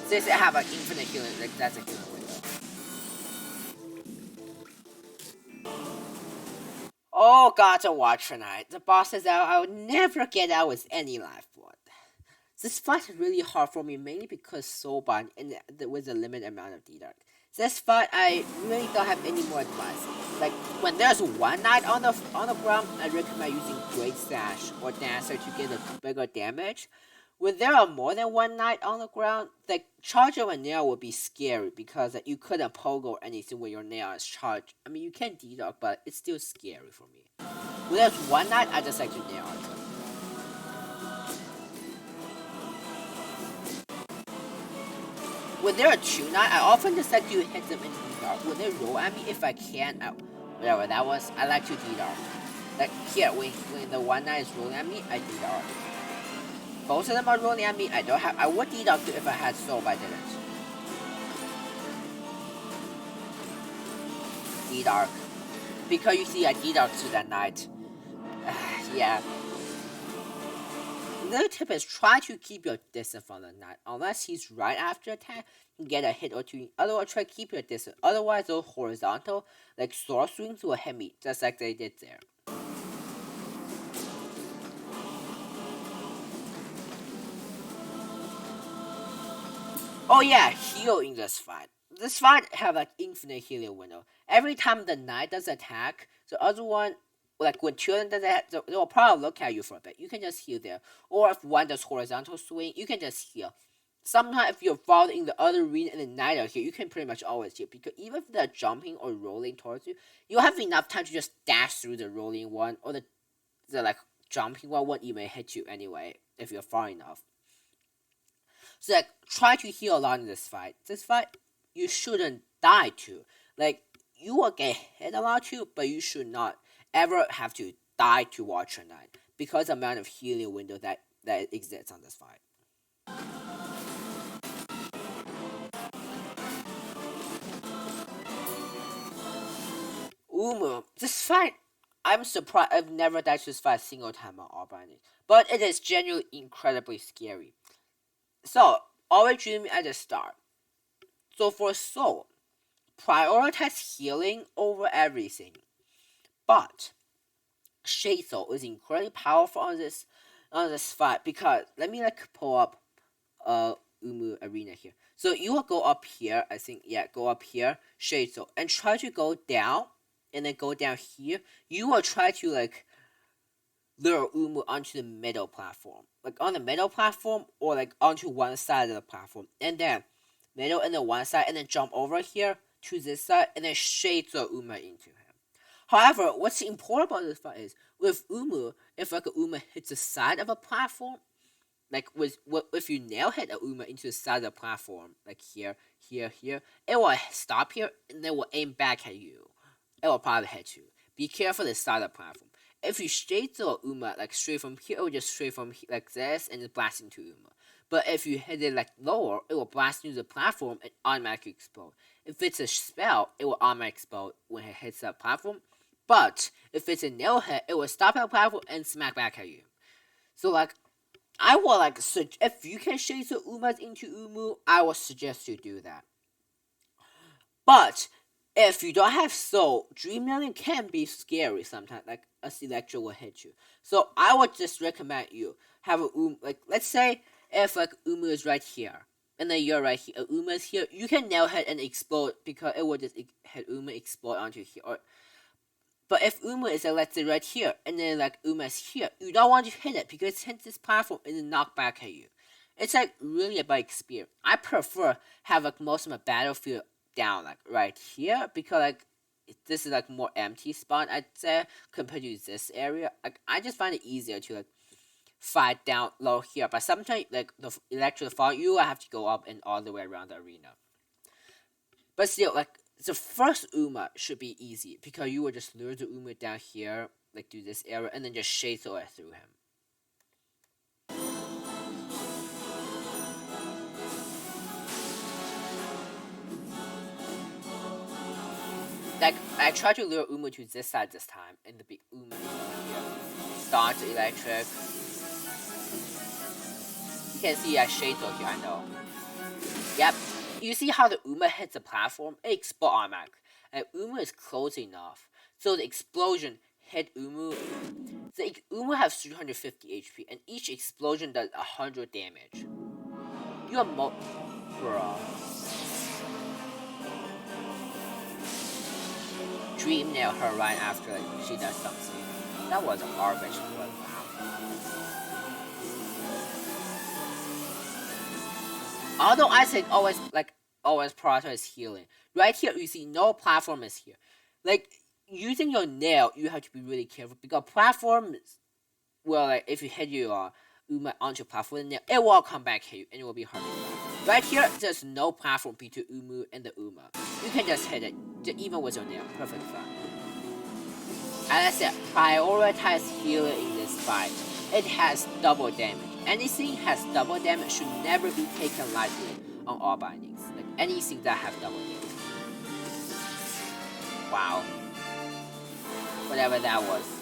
Since I have like infinite healing, like that's a healing window. Oh god, to watch tonight. The boss is out. I would never get out with any life blood. This fight is really hard for me, mainly because Soulbind and with a limited amount of D-Dark. This fight, I really don't have any more advice. Like, when there's one knight on the ground, I recommend using Great Sash or Dancer to get a bigger damage. When there are more than one knight on the ground, like, charging a nail would be scary because you couldn't pogo or anything when your nail is charged. I mean, you can D-Dark, but it's still scary for me. When there's one knight, I just like to nail it. When there are two knights, I often just like to hit them in D-Dark. When they roll at me, if I can, whatever that was, I like to D-Dark. Like here, when the one knight is rolling at me, I D-Dark. Both of them are rolling at me, I would D-Dark if I had soul, but I didn't. D-Dark. Because you see, I D-Dark to that knight. Yeah. Another tip is try to keep your distance from the knight. Unless he's right after attack, you get a hit or two. Otherwise, try to keep your distance. Otherwise, those horizontal, like sword swings, will hit me, just like they did there. Oh yeah, heal in this fight. This fight have like infinite healing window. Every time the knight does attack, the other one, like when two of them does that, they will probably look at you for a bit. You can just heal there. Or if one does horizontal swing, you can just heal. Sometimes if you're following in the other arena and the knight are here, you can pretty much always heal. Because even if they're jumping or rolling towards you, you'll have enough time to just dash through the rolling one, or the like jumping one won't even hit you anyway if you're far enough. So like, try to heal a lot in this fight. This fight, you shouldn't die to. Like, you will get hit a lot too, but you should not ever have to die to watch a knight because of the amount of healing window that exists on this fight. Umu, this fight, I'm surprised I've never died to this fight a single time on all binding, but it is genuinely incredibly scary. So, always dream at the start. So for Soul, prioritize healing over everything. But Shade Soul is incredibly powerful on this fight because let me like pull up Umu Arena here. So you will go up here, I think, yeah, go up here, Shade Soul, and try to go down, and then go down here. You will try to like lure Umu onto the middle platform. Like on the middle platform, or like onto one side of the platform. And then middle and then one side, and then jump over here to this side, and then shade the Umu into him. However, what's important about this fight is, with Umu, if like a Umu hits the side of a platform, like if you nail hit a Umu into the side of the platform, like here, it will stop here, and then will aim back at you. It will probably hit you. Be careful the side of the platform. if you straight throw Uma like straight from here, it will just straight from like this and just blast into Uma. But if you hit it like lower, it will blast into the platform and automatically explode. If it's a spell, it will automatically explode when it hits that platform. But if it's a nail hit, it will stop at the platform and smack back at you. So like, I will like if you can shade the Umas into Umu, I will suggest you do that. But if you don't have soul, Dream Million can be scary sometimes. Like a Electro will hit you. So I would just recommend you have a like let's say if like Umu is right here and then you're right here, Uma is here, you can nail hit and explode because it will just hit Uma, explode onto here. But if Uma is let's say right here and then like Uma is here, you don't want to hit it because it hits this platform and then knock back at you. It's like really about experience. I prefer have like most of my battlefield down like right here because like this is like more empty spot I'd say compared to this area. Like I just find it easier to like fight down low here, but sometimes like the electric fall you have to go up and all the way around the arena. But still, like the first Uma should be easy because you will just lure the Uma down here, like do this area, and then just shade throw it through him. Like I tried to lure Uma to this side this time, and the big Uma here. Start the electric. You can see I shade throw here, I know. Yep. You see how the Uma hits the platform? It explodes automatically. And Uma is close enough. So the explosion hit Umu. The Umu has 350 HP and each explosion does 100 damage. You are Bruh. Dream nail her right after like, she does something. That was a garbage one. Although I think always prioritize healing. Right here you see no platform is here. Like using your nail you have to be really careful because platform well like if you hit your Uma onto platform nail, it will come back at you and it will be hard. Right here there's no platform between Umu and the Uma. You can just hit it even with your nail. Perfect fine. As I said, prioritize healing in this fight. It has double damage. Anything has double damage should never be taken lightly on all bindings. Like anything that have double damage. Wow. Whatever that was.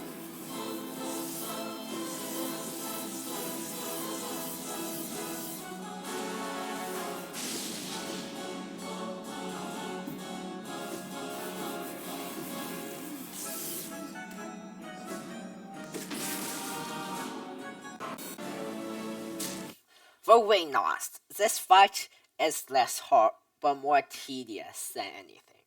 For hallownest, this fight is less hard but more tedious than anything.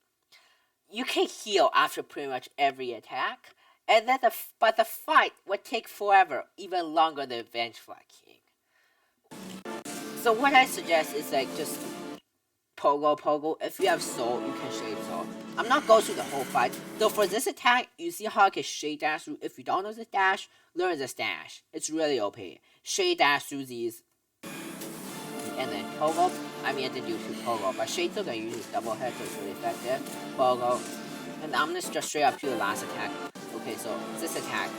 You can heal after pretty much every attack, and then but the fight would take forever, even longer than Vengeful King. So what I suggest is like just pogo. If you have soul, you can shade soul. I'm not going through the whole fight. Though for this attack, you see how I can shade dash through. If you don't know the dash, learn the dash. It's really OP. Shade dash through these. And then Pogo, I didn't use Pogo, but Shade still can use his double head, so it's really effective. Pogo. And I'm gonna just straight up to the last attack. Okay, so this attack.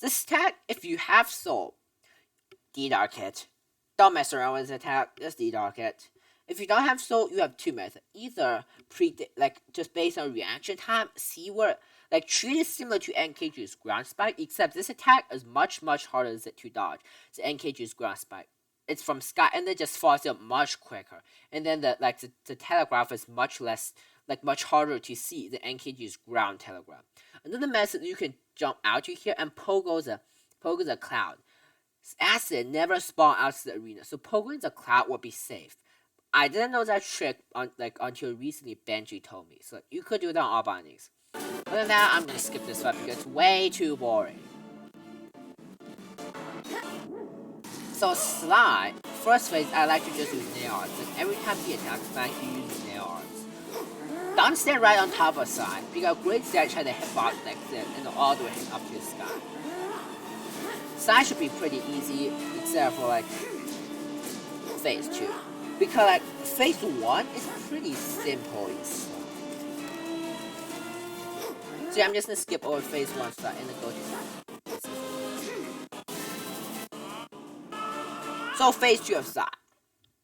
This attack, if you have soul, D-Dark it. Don't mess around with this attack, just D-Dark it. If you don't have soul, you have two methods. Either just based on reaction time, see where treat it similar to NKG's ground spike, except this attack is much harder to dodge. The NKG's ground spike. It's from sky and it just falls up much quicker. And then the telegraph is much harder to see than NKG's ground telegraph. Another method you can jump out to here and pogo the cloud. Acid never spawn out to the arena, so pogoing the cloud will be safe. I didn't know that trick until recently Benji told me, so you could do that on all bindings. Other than that, I'm gonna skip this fight because it's way too boring. So Sly, first phase I like to just use nail arts, and every time he attacks I like to use nail arts. Don't stand right on top of Sly, because Great Sledge had a hitbox like this and all the way up to the sky. Sly should be pretty easy, except for phase 2. Because phase 1 is pretty simple in Sly. So yeah, I'm just gonna skip over phase 1 side and then go to that. So phase 2 of side.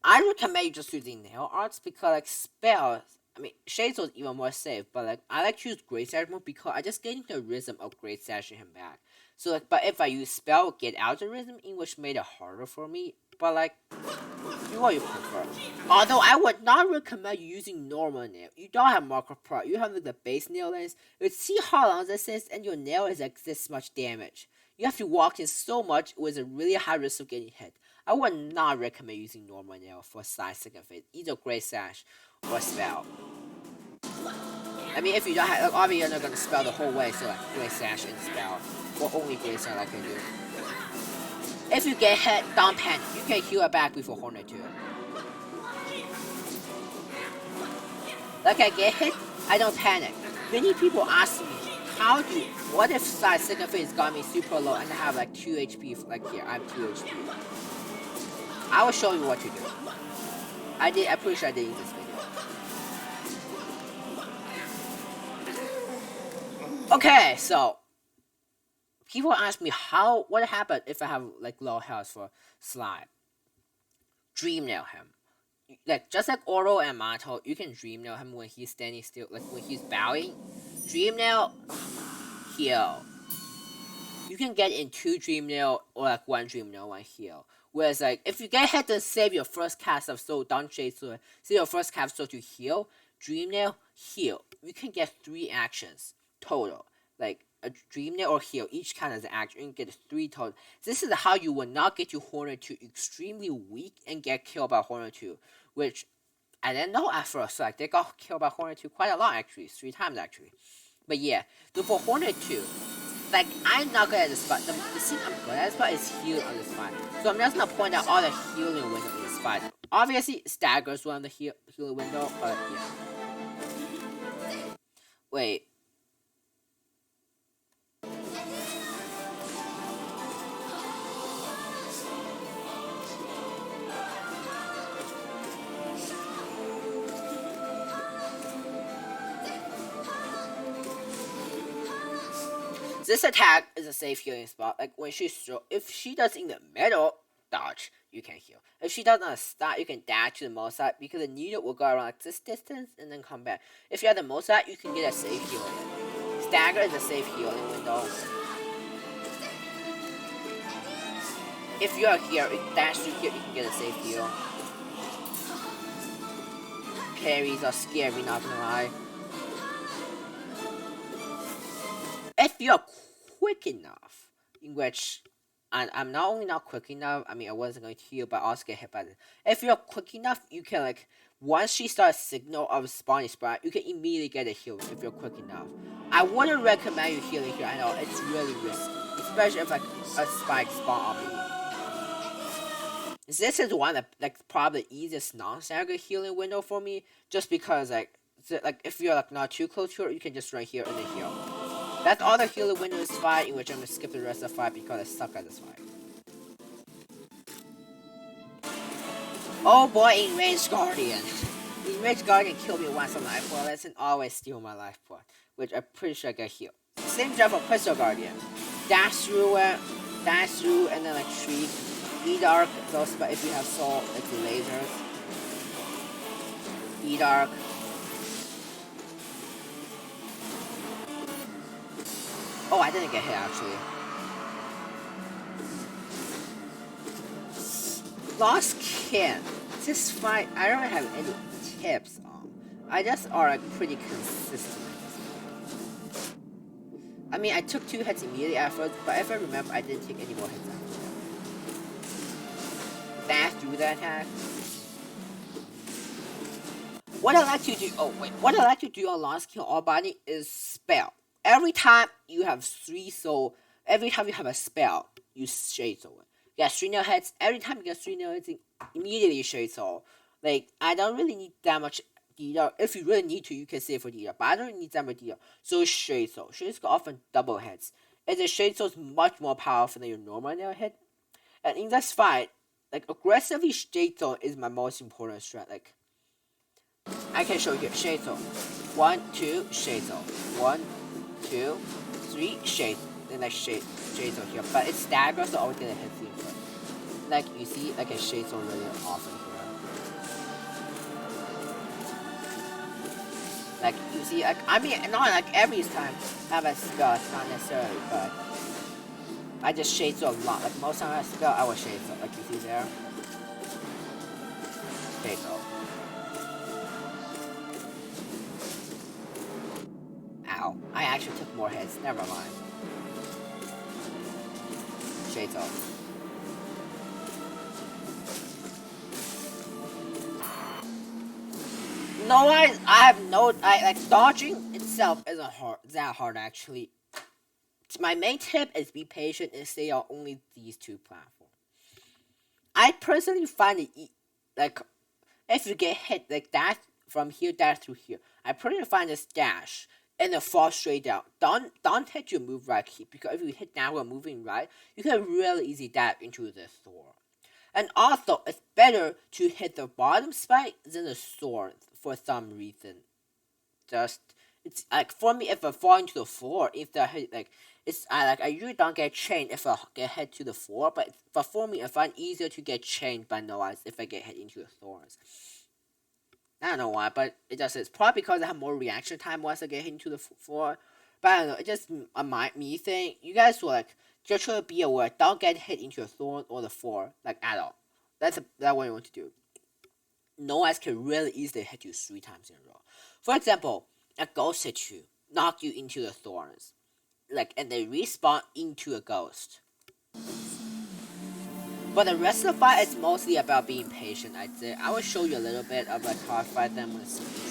I recommend you just using nail arts because like spells. I mean, Shades was even more safe, but like I like to use Great Sash more because I just getting the rhythm of Great Sashing him back. So like, but if I use spell, get out the rhythm, in which made it harder for me. But like, do what you prefer. Although I would not recommend you using normal nail. You don't have marker part. You have like the base nail length. Let's see how long this is, and your nail is like this much damage. You have to walk in so much with a really high risk of getting hit. I would not recommend using normal nail for side second phase, either Great Sash or spell. I mean, if you don't have, like, obviously you're not gonna spell the whole way, so like Great Sash and spell, or only Great Sash like I do. If you get hit, don't panic. You can heal it back before Hornet 2. Like I get hit, I don't panic. Many people ask me, what if side second phase got me super low and I have like 2 HP, like here, I have 2 HP. I will show you what to do. I'm pretty sure I did in this video. Okay, so people ask me what happened if I have like low health for slime. Dream nail him. Like just like Oro and Mato, you can dream nail him when he's standing still, like when he's bowing. Dream nail, heal. You can get in 2 dream nail or like 1 dream nail, 1 heal. Whereas like if you get hit, then save your first cast of soul, don't chase so save your first cast of soul to heal. Dream nail, heal. You can get 3 actions total. Like a dream nail or heal, each count as an action. You can get 3 total. This is how you will not get your Hornet 2 extremely weak and get killed by Hornet 2, which I didn't know at first. So like they got killed by Hornet 2 quite a lot actually, 3 times actually. But yeah, so for Hornet 2, like I'm not good at this spot. The thing I'm good at this spot is healing on this spot. So I'm just gonna point out all the healing windows in this spot. Obviously, Stagger's one of the healing window, but yeah. Wait. This attack is a safe healing spot. Like when if she does in the middle, dodge, you can heal. If she does on a start, you can dash to the most side because the needle will go around like this distance and then come back. If you have the most side, you can get a safe healing. Stagger is a safe healing window. If you are here, dash through here, you can get a safe heal. Parries are scary, not gonna lie. If you're quick enough, in which I'm not only not quick enough, I mean I wasn't going to heal, but I also get hit by this. If you're quick enough, you can like once she starts signal of spawning spot, you can immediately get a heal if you're quick enough. I wouldn't recommend you healing here. I know it's really risky, especially if like a spike spawn on me. This is one of like probably the easiest non-stagger healing window for me, just because like if you're like not too close to her, you can just run here and then heal. That's all the healing window is fight, in which I'm gonna skip the rest of the fight because I suck at this fight. Oh boy, Enraged Guardian. Enraged Guardian killed me once on life point, and always steal my life point, which I'm pretty sure I got healed. Same job for Crystal Guardian. Dash through, and then like shriek. E-Dark, those, but if you have soul, like the lasers. E-Dark. Oh, I didn't get hit actually. Lost Kin. This fight, I don't have any tips on. I just are like pretty consistent. I mean, I took 2 hits immediately at first, but if I remember, I didn't take any more hits after that. Dash through that attack. What I like to do, what I like to do on Lost Kin All Body is spell. Every time you have 3 soul, every time you have a spell, you Shade Soul. You get 3 nail hits. Every time you get 3 nail hits, immediately you Shade Soul. Like, I don't really need that much D-Dar. If you really need to, you can save for D-Dar. But I don't need that much D-Dar. So Shade Soul. Shade Soul often double hits. And the Shade Soul is much more powerful than your normal nail hit. And in this fight, like, aggressively Shade Soul is my most important strat. Like, I can show you here. Shade Soul. 1, 2, Shade Soul. 1, 2, 3, shade. Then like shades over here. But it's staggered, so always gonna hit the first. Like you see, like it shades over really awesome here. Like you see, like I mean, not like every time I have a skull, not necessarily, but I just shade so a lot. Like most times I skull, I will shade so. Like you see there, shade so. Ow! I actually took more hits. Never mind. Shade so. No, I have no. I like dodging itself isn't that hard actually. My main tip is be patient and stay on only these two platforms. I personally find it like if you get hit like that from here, dash through here. I personally find this dash and then fall straight down. Don't hit your move right here because if you hit down while moving right, you can really easy dab into the sword. And also, it's better to hit the bottom spike than the sword for some reason. Just it's like for me, if I fall into the floor, if I hit like it's I usually don't get chained if I get hit to the floor, but for me, I find easier to get chained by noise if I get hit into the thorns. I don't know why, but it just is probably because I have more reaction time once I get hit into the floor. But I don't know, it's just a me thing. You guys will like just try to be aware. Don't get hit into the thorn or the floor like at all. That's what you want to do. Noise can really easily hit you 3 times in a row. For example, a ghost hits you, knock you into the thorns, like and they respawn into a ghost. But the rest of the fight is mostly about being patient, I'd say. I will show you a little bit of like how I fight them with a simple trade.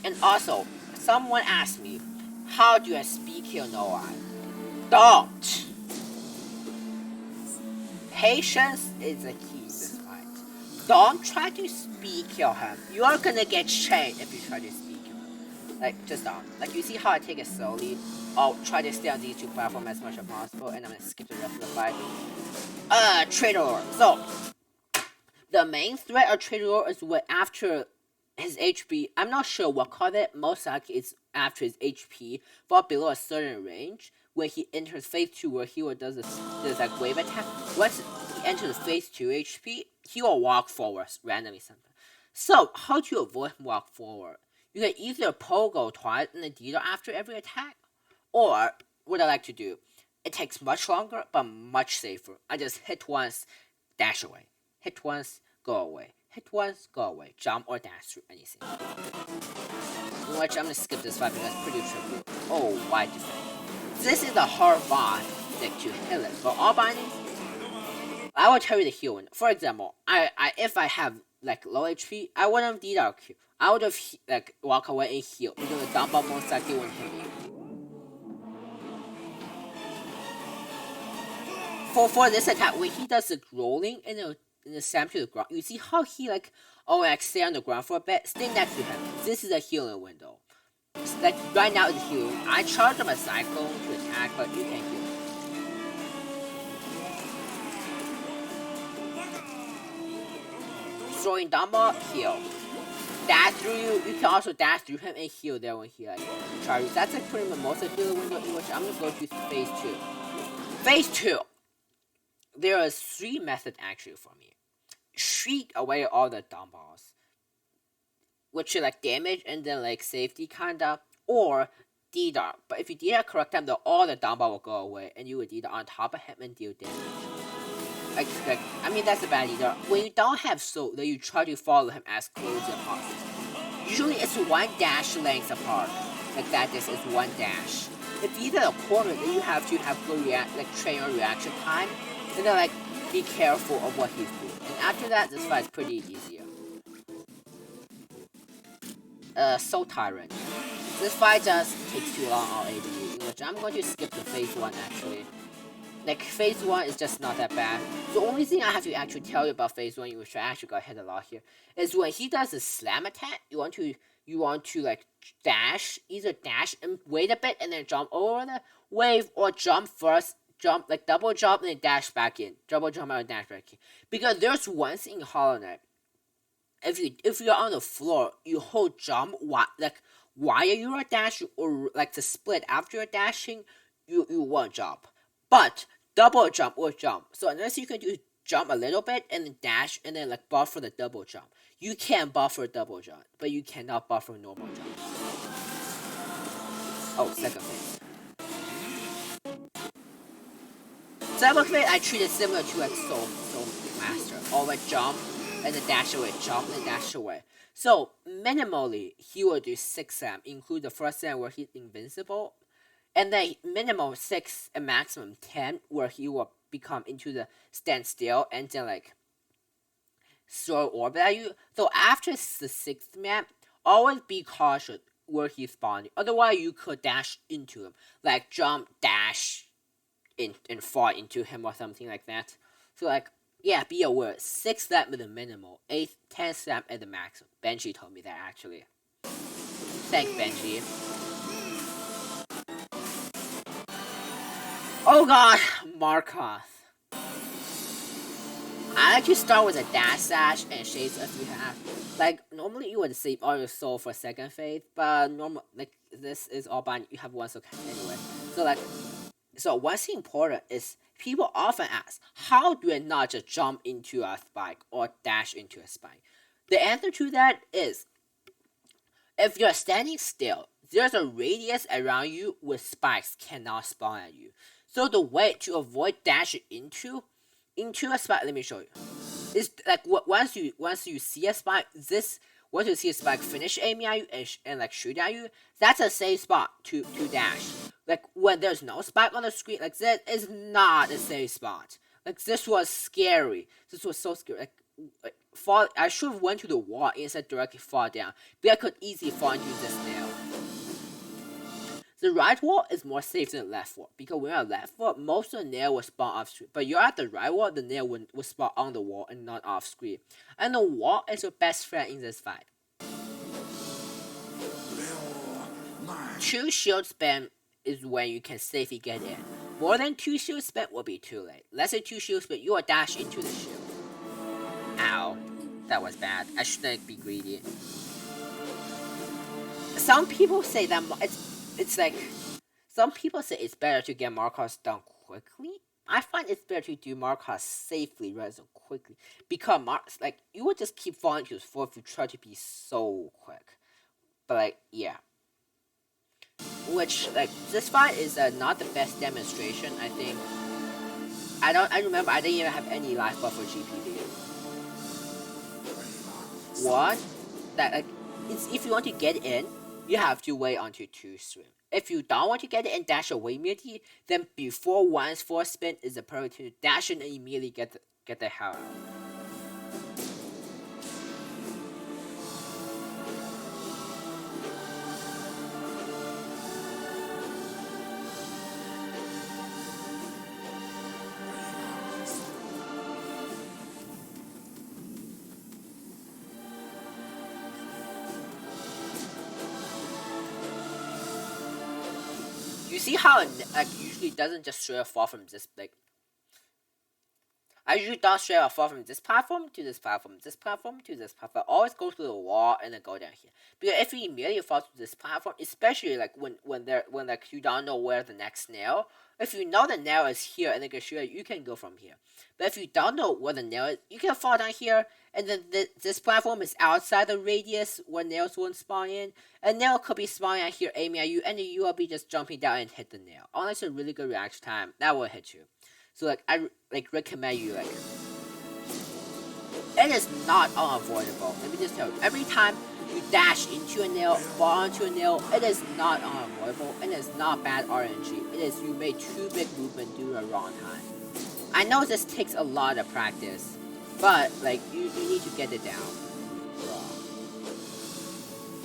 And also, someone asked me, how do I speed kill Noah? Don't! Patience is the key in this fight. Don't try to speed kill him. You are gonna get chained if you try to speed kill him. Like, just don't. Like, you see how I take it slowly? I'll try to stay on these 2 platforms as much as possible, and I'm gonna skip the rest of the fight. Traitor. So, the main threat of Traitor is what after his HP, I'm not sure what called it, most likely it's after his HP fall below a certain range, when he enters phase 2 where he will does this like wave attack. Once he enters phase 2 HP, he will walk forward randomly sometimes. So, how to avoid him walk forward? You can either pogo twice and then deal after every attack, or what I like to do, it takes much longer but much safer. I just hit once, dash away. Hit once, go away. Hit once, go away. Jump or dash through anything. Which I'm gonna skip this fight because it's pretty trivial. Oh, why defend? This is a hard boss deck to heal it. But all bindings, I will tell you the heal window. For example, if I have like low HP, I wouldn't do that Q. I would have like walk away and heal because the dumbbell most likely won't hit me. For this attack, when he does the rolling and the slam to the ground, you see how he like stay on the ground for a bit, stay next to him. This is a healing window. Like right now it's healing. I charge him a cyclone to attack, but you can't heal. Throwing dumbbell, heal. Dash through you. You can also dash through him and heal there when he like charges. That's like pretty much most of the healing window in which I'm gonna go to phase 2. Phase 2. There are 3 methods actually for me. Shriek away all the dumbbells, which is like damage and then like safety kinda, or D-Dart. But if you do that correct time, all the dumbbell will go away and you would D-Dart on top of him and deal damage. I mean that's a bad D-Dart. When you don't have soul, then you try to follow him as close as possible. Usually it's 1 dash length apart. Like that, this is 1 dash. If you did a quarter, then you have to have good train your reaction time. And then, like, be careful of what he's doing. And after that, this fight is pretty easier. Soul Tyrant. This fight just takes too long on ADU, which I'm going to skip the phase 1 actually. Like, phase 1 is just not that bad. The only thing I have to actually tell you about phase 1, which I actually got hit a lot here, is when he does a slam attack, you want to you want to like dash, either dash and wait a bit and then jump over the wave, or jump first, jump like double jump and then dash back in, double jump and dash back in. Because there's one thing in Hollow Knight. If you're on the floor, you hold jump while you are dashing, or like the split after you're dashing, you won't jump. But double jump or jump. So unless you can do jump a little bit and then dash and then like buffer the double jump. You can buffer double jump, but you cannot buffer normal jump. Oh, second phase. Second phase I treat it similar to like Soul Master. Always jump and then dash away, jump and dash away. So minimally he will do 6 SAM, include the first SAM where he's invincible, and then minimum 6 and maximum 10 where he will become into the standstill and then like throw orb at you. So after the 6th map, always be cautious where he's spawning. Otherwise you could dash into him, like jump, dash, and fall into him or something like that. So like, yeah, be aware. 6 SAM is the minimal, 10 SAM at the maximum. Benji told me that actually. Thanks, Benji. Oh god, Markoth. I like to start with a dash sash and shades if you have. Like, normally you would save all your soul for second phase, but normal, like, this is all bind, you have one soul anyway. So like, so what's important is, people often ask, how do I not just jump into a spike or dash into a spike? The answer to that is, if you're standing still, there's a radius around you where spikes cannot spawn at you. So the way to avoid dashing into a spike, let me show you. Is like once you see a spike, once you see a spike finish aiming at you and like shoot at you, that's a safe spot to dash. Like when there's no spike on the screen, like that is not a safe spot. Like this was scary. This was so scary. Like fall. I should have went to the wall instead directly fall down, but I could easily fall into this nail. The right wall is more safe than the left wall, because when you're at left wall, most of the nail will spawn off screen. But you're at the right wall, the nail will spawn on the wall and not off screen. And the wall is your best friend in this fight. 2 shield spam is when you can safely get in. More than 2 shield spam will be too late. Less than 2 shield spam, you will dash into the shield. Ow. That was bad. I shouldn't be greedy. Some people say that it's like, some people say it's better to get Markoth done quickly. I find it's better to do Markoth safely rather than quickly, because like you would just keep falling to his floor if you try to be so quick. But like, yeah. Which like this fight is not the best demonstration. I think I remember I didn't even have any life buff for GPD. What? That like, it's if you want to get in, you have to wait until 2 swim. If you don't want to get it and dash away immediately, then before 1's 4th spin is the perfect time to dash in and immediately get the hell out. You see how it like usually doesn't just straight up fall from this like. I usually don't straight up fall from this platform to this platform, this platform to this platform. I always go through the wall and then go down here. Because if you immediately fall to this platform, especially like when like you don't know where the next nail. If you know the nail is here and they can shoot you can go from here. But if you don't know where the nail is, you can fall down here, and then this platform is outside the radius where nails won't spawn in. A nail could be spawning out here aiming at you, and then you will be just jumping down and hit the nail. Unless a really good reaction time, that will hit you. So like I recommend you like. It is not unavoidable. Let me just tell you, every time you dash into a nail, fall into a nail, it is not unavoidable, and it's not bad RNG. It is you made too big movement due to the wrong time. I know this takes a lot of practice, but like you need to get it down.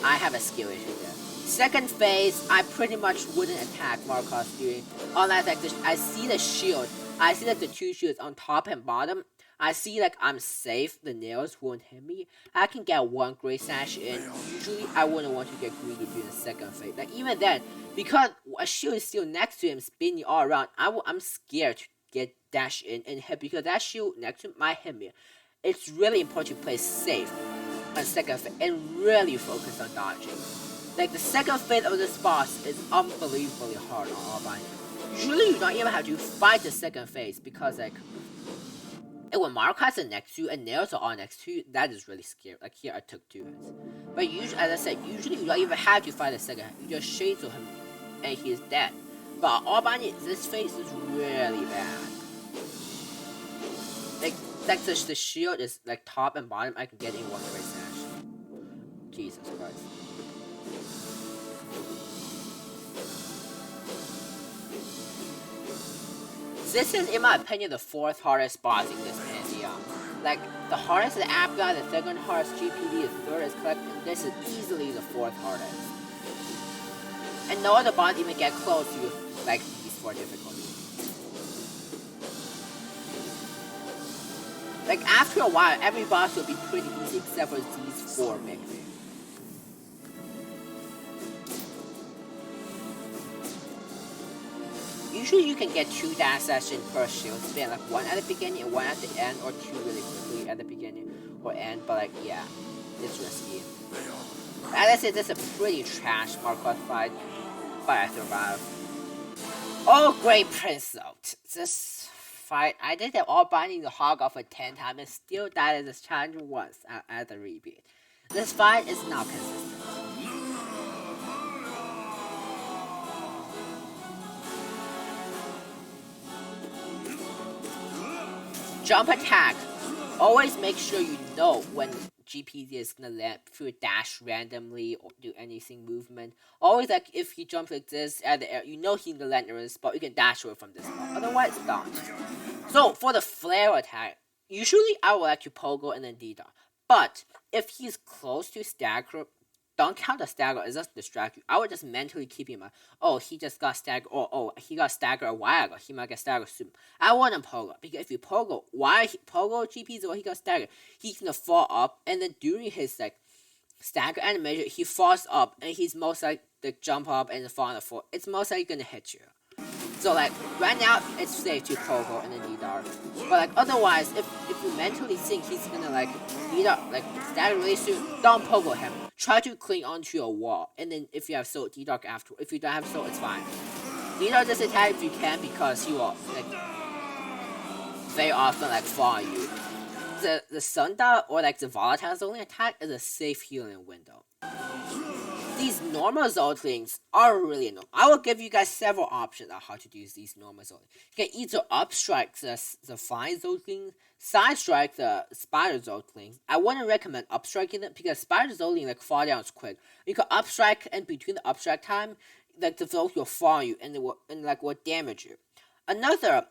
I have a skill issue there. Second phase, I pretty much wouldn't attack Markoth during, unless like I see the shield. I see that the 2 shields on top and bottom. I see like I'm safe, the nails won't hit me, I can get one great sash in. Usually I wouldn't want to get greedy during the second phase. Like even then, because a shield is still next to him spinning all around, I'm scared to get dash in and hit because that shield next to him might hit me. It's really important to play safe on second phase and really focus on dodging. Like the second phase of this boss is unbelievably hard on all binding. Usually you don't even have to fight the second phase because like when Marcus is next to you and nails are all next to you, that is really scary. Like here I took 2 hits. But usually, as I said, usually you don't even have to fight the second. You just shade to him and he is dead. But all binding, this phase is really bad. Like the shield is like top and bottom. I can get in one great sash. Jesus Christ. This is, in my opinion, the 4th hardest boss in this pantheon. Like, the hardest is Abga, the 2nd hardest GPD, the 3rd is Collect, and this is easily the 4th hardest. And no other boss even get close to, like, these 4 difficulties. Like, after a while, every boss will be pretty easy except for these 4 big things. Usually you can get 2 dash sessions per shield spin, like 1 at the beginning and 1 at the end, or 2 really quickly at the beginning or end, but like, yeah, it's risky. As I said, this is a pretty trash Marcus fight, but I survived. Oh, great Prince out. This fight, I did it all binding the hog off for 10 times and still died in this challenge once at the repeat. This fight is not consistent. Jump attack. Always make sure you know when GPD is gonna land if you dash randomly or do anything movement. Always like if he jumps like this at the air, you know he's gonna land in a spot, you can dash away from this spot. Otherwise don't. So for the flare attack, usually I will let you pogo and then D-dot. But if he's close to stagger, don't count the stagger, it doesn't distract you. I would just mentally keep him oh, he just got staggered, or oh, he got staggered a while ago, he might get staggered soon. I wouldn't pogo, because if you pogo, pogo GPs or he got staggered, he's gonna fall up, and then during his like stagger animation, he falls up, and he's most likely to jump up and fall on the floor. It's most likely gonna hit you. So like right now it's safe to pogo and then D-dart. But like otherwise, if you mentally think he's gonna like D-dart like stagger really soon, don't pogo him. Try to cling onto your wall, and then if you have soul, D-dart after. If you don't have soul, it's fine. D-dart this attack if you can because he will like very often like fall on you. The Sunda or like the volatile zoning attack is a safe healing window. These normal Zoltlings are really annoying. I will give you guys several options on how to use these normal Zoltlings. You can either upstrike the flying Zoltlings, side strike the spider Zoltlings. I wouldn't recommend upstriking them because spider Zoltling like fall down quick. You can upstrike, and between the upstrike time, like the Zolt will fall on you and will damage you. Another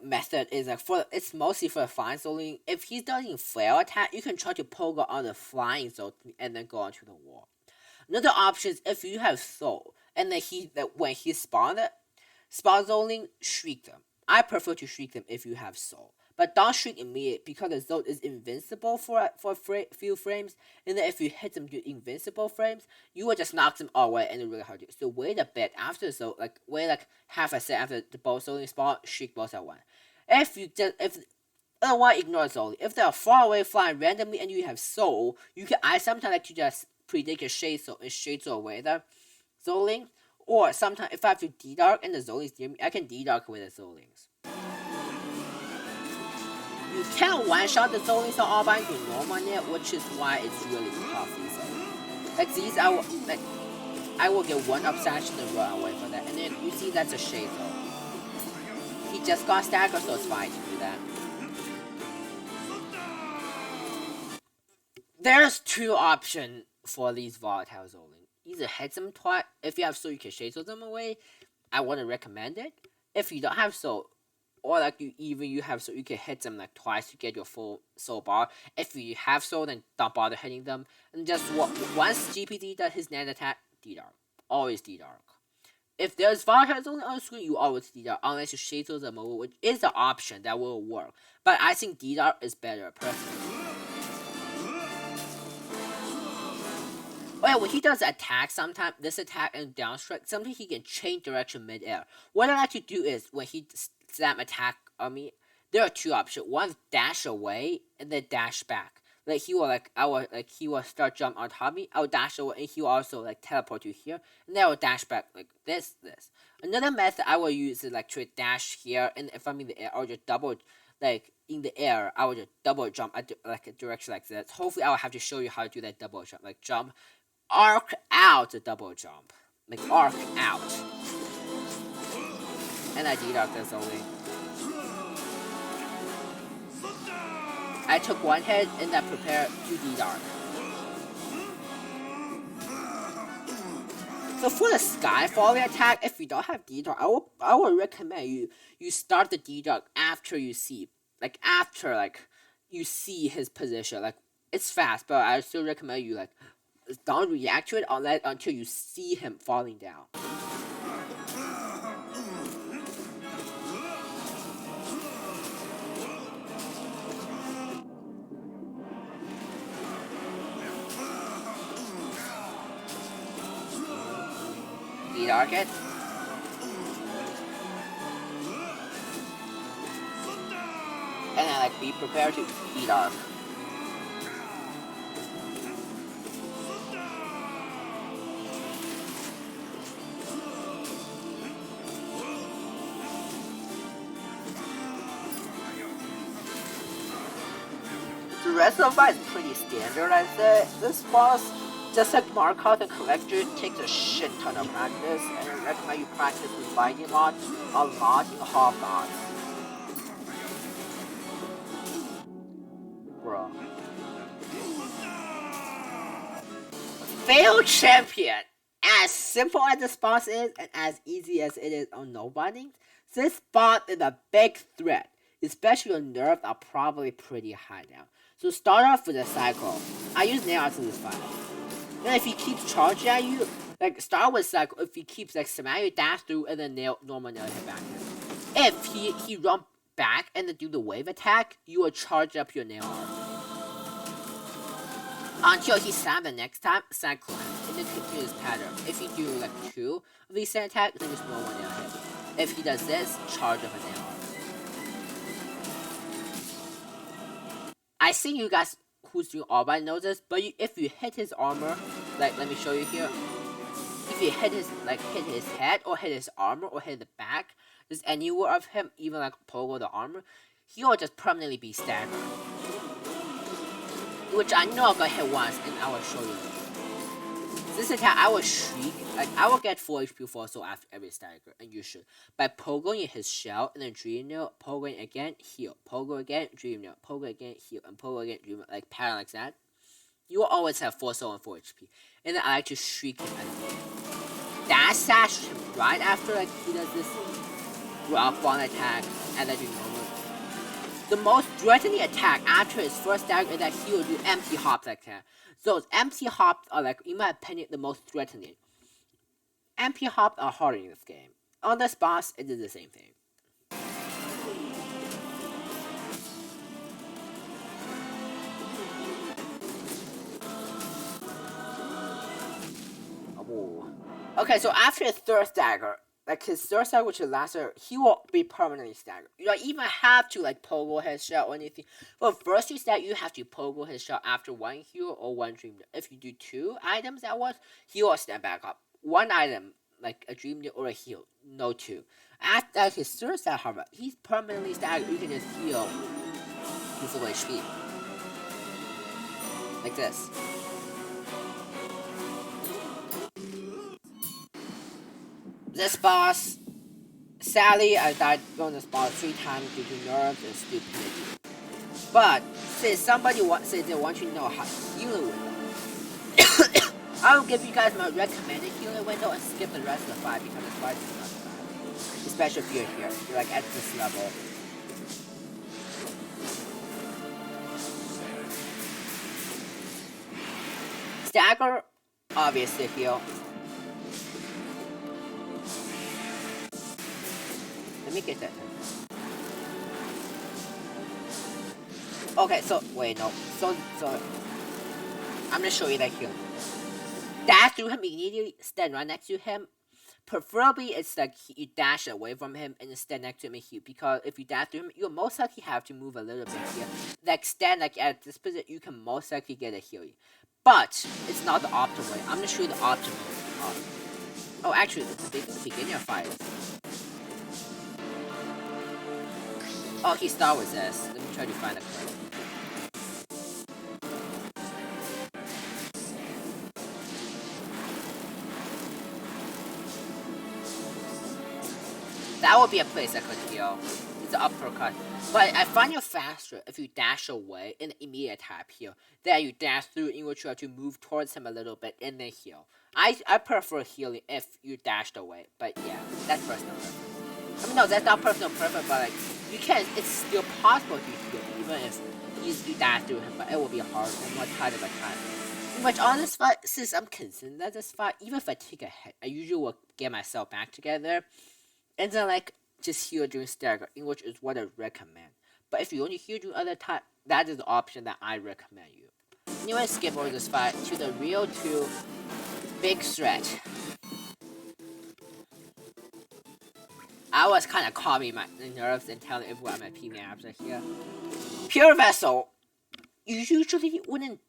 method is like it's mostly for the flying Zoltling. If he's doing flare attack, you can try to pogo on the flying Zoltling and then go onto the wall. Another option is if you have soul and then when he spawn Zoltling, shriek them. I prefer to shriek them if you have soul. But don't shriek immediately because the Zolt is invincible for a few frames, and then if you hit them to invincible frames, you will just knock them all away and it's really hard to do. So wait a bit after the Zolt, wait like half a second after the both Zolting spawn, shriek both at once. Otherwise ignore Zolt. If they are far away flying randomly and you have soul, I sometimes like to just predict a shade Zolt and shade Zolt away the Zolting. Or sometimes if I have to D-Dark and the Zoltlings near me, I can D-Dark with the Zoltlings. You can one-shot the Zoltlings on all binding to normal net, which is why it's really tough these. Like these, I will get one up section and run away from that. And then you see that's a shade Zolt. He just got staggered, so it's fine to do that. There's 2 options for these volatile Zoltlings. Either hit them twice. If you have soul, you can shade them away. I wouldn't recommend it. If you don't have soul, or like you have soul, you can hit them like twice to get your full soul bar. If you have soul, then don't bother hitting them. And just once GPD does his net attack, D-Dark. Always D-Dark. if there's volatiles only on the screen, you always D-Dart, unless you shadow the mode, which is an option that will work. But I think D-Dart is better, personally. Oh yeah, when he does attack, sometimes this attack and down strike, sometimes he can change direction mid-air. What I like to do is, when he slam attack on me, there are two options. One is dash away, and then dash back. Like he will he will start jump on top of me. I will dash away, and he will also like teleport to here, and then I will dash back like this. Another method I will use is like to dash here, and if I'm in the air, I'll just double like in the air. I will just double jump at like a direction like this. Hopefully, I will have to show you how to do that double jump, like jump, arc out the double jump, like arc out, and I D-Dart this only. I took one hit and then prepared to D-Dart. So for the sky falling attack, if you don't have D-Dart, I would recommend you start the D-Dart after you see you see his position. Like it's fast, but I still recommend you like don't react to it until you see him falling down. D-Dart it. And then like be prepared to D-Dart. The rest of it is pretty standard, I'd say. This boss, just like Markov and Collector, takes a shit ton of practice, and I recommend you practice with Lightning Lot a lot in Hall of Gods. Bro. Failed Champion! As simple as this boss is, and as easy as it is on nobody, this boss is a big threat. Especially your nerfs are probably pretty high now. So start off with a cycle. I use nail arts in this fight. Then if he keeps charging at you, like start with cycle. If he keeps like smashing you dash through and then normal nail hit back. If he run back and then do the wave attack, you will charge up your nail art. Until he slam the next time, cycle him, and then continue this pattern. If you do like 2 of these same attacks, then just normal nail hit. If he does this, charge up a nail art. I think you guys who's doing Allbind knows this, but if you hit his armor, like let me show you here. If you hit his head or hit his armor or hit the back, just anywhere of him, even like Pogo the armor, he will just permanently be staggered. Which I know I'm gonna hit once, and I will show you. This attack, I will shriek, like I will get 4 HP for so after every stagger, and you should. By pogoing his shell, and then Dream Nail, pogoing again, heal, pogo again, Dream Nail, pogo again, heal, and pogo again, Dream Nail, like pattern like that. You will always have 4 soul and 4 HP. And then I like to shriek him at the end. Dash sash him right after like he does this rock bond attack, and then do normal. The most threatening attack after his first dagger is that he will do empty hops like that. Those empty hops are like, in my opinion, the most threatening. Empty hops are harder in this game. On this boss, it is the same thing. Oh. Okay, so after his third dagger, like his third stagger, which is laster, he will be permanently staggered. You don't even have to like pogo his shell or anything. But first you stagger, you have to pogo his shell after 1 heal or 1 dream. If you do 2 items at once, he will stand back up. 1 item, like a dream or a heal, no 2. After his third stagger, however, he's permanently staggered. You can just heal his full HP. Like this. This boss, sadly, I died on this boss 3 times due to nerves and stupidity. But since they want to know how to heal it with them, I'll give you guys my recommended healing window and skip the rest of the fight because the fight is not bad. Especially if you're here, you're like at this level. Stagger, obviously heal. Let me get that. Okay, so wait, no. So I'm gonna show you that heal. Dash through him immediately, stand right next to him. Preferably, it's like you dash away from him and stand next to him and heal. Because if you dash through him, you'll most likely have to move a little bit here. Like stand like at this position, you can most likely get a heal. But it's not the optimal way. I'm gonna show you the optimal way. Oh, actually, it's the beginning of fight. Oh, he started with this. Let me try to find a card. That would be a place I could heal. It's an uppercut. But I find it faster if you dash away and immediate attack heal. Then you dash through and you try to move towards him a little bit and then heal. I prefer healing if you dashed away. But yeah, that's personal preference. I mean, no, that's not personal preference, but like, you can, it's still possible to heal even if you dash through him, but it will be hard and more tight of a time. But on this fight, since I'm concerned that this fight, even if I take a hit, I usually will get myself back together. And then, like, just heal during stagger, in which is what I recommend. But if you only heal during other time, that is the option that I recommend you. Anyway, skip over this fight to the real 2 big threat. I was kind of calming my nerves and telling everyone my PV apps are here. Pure Vessel, you usually wouldn't.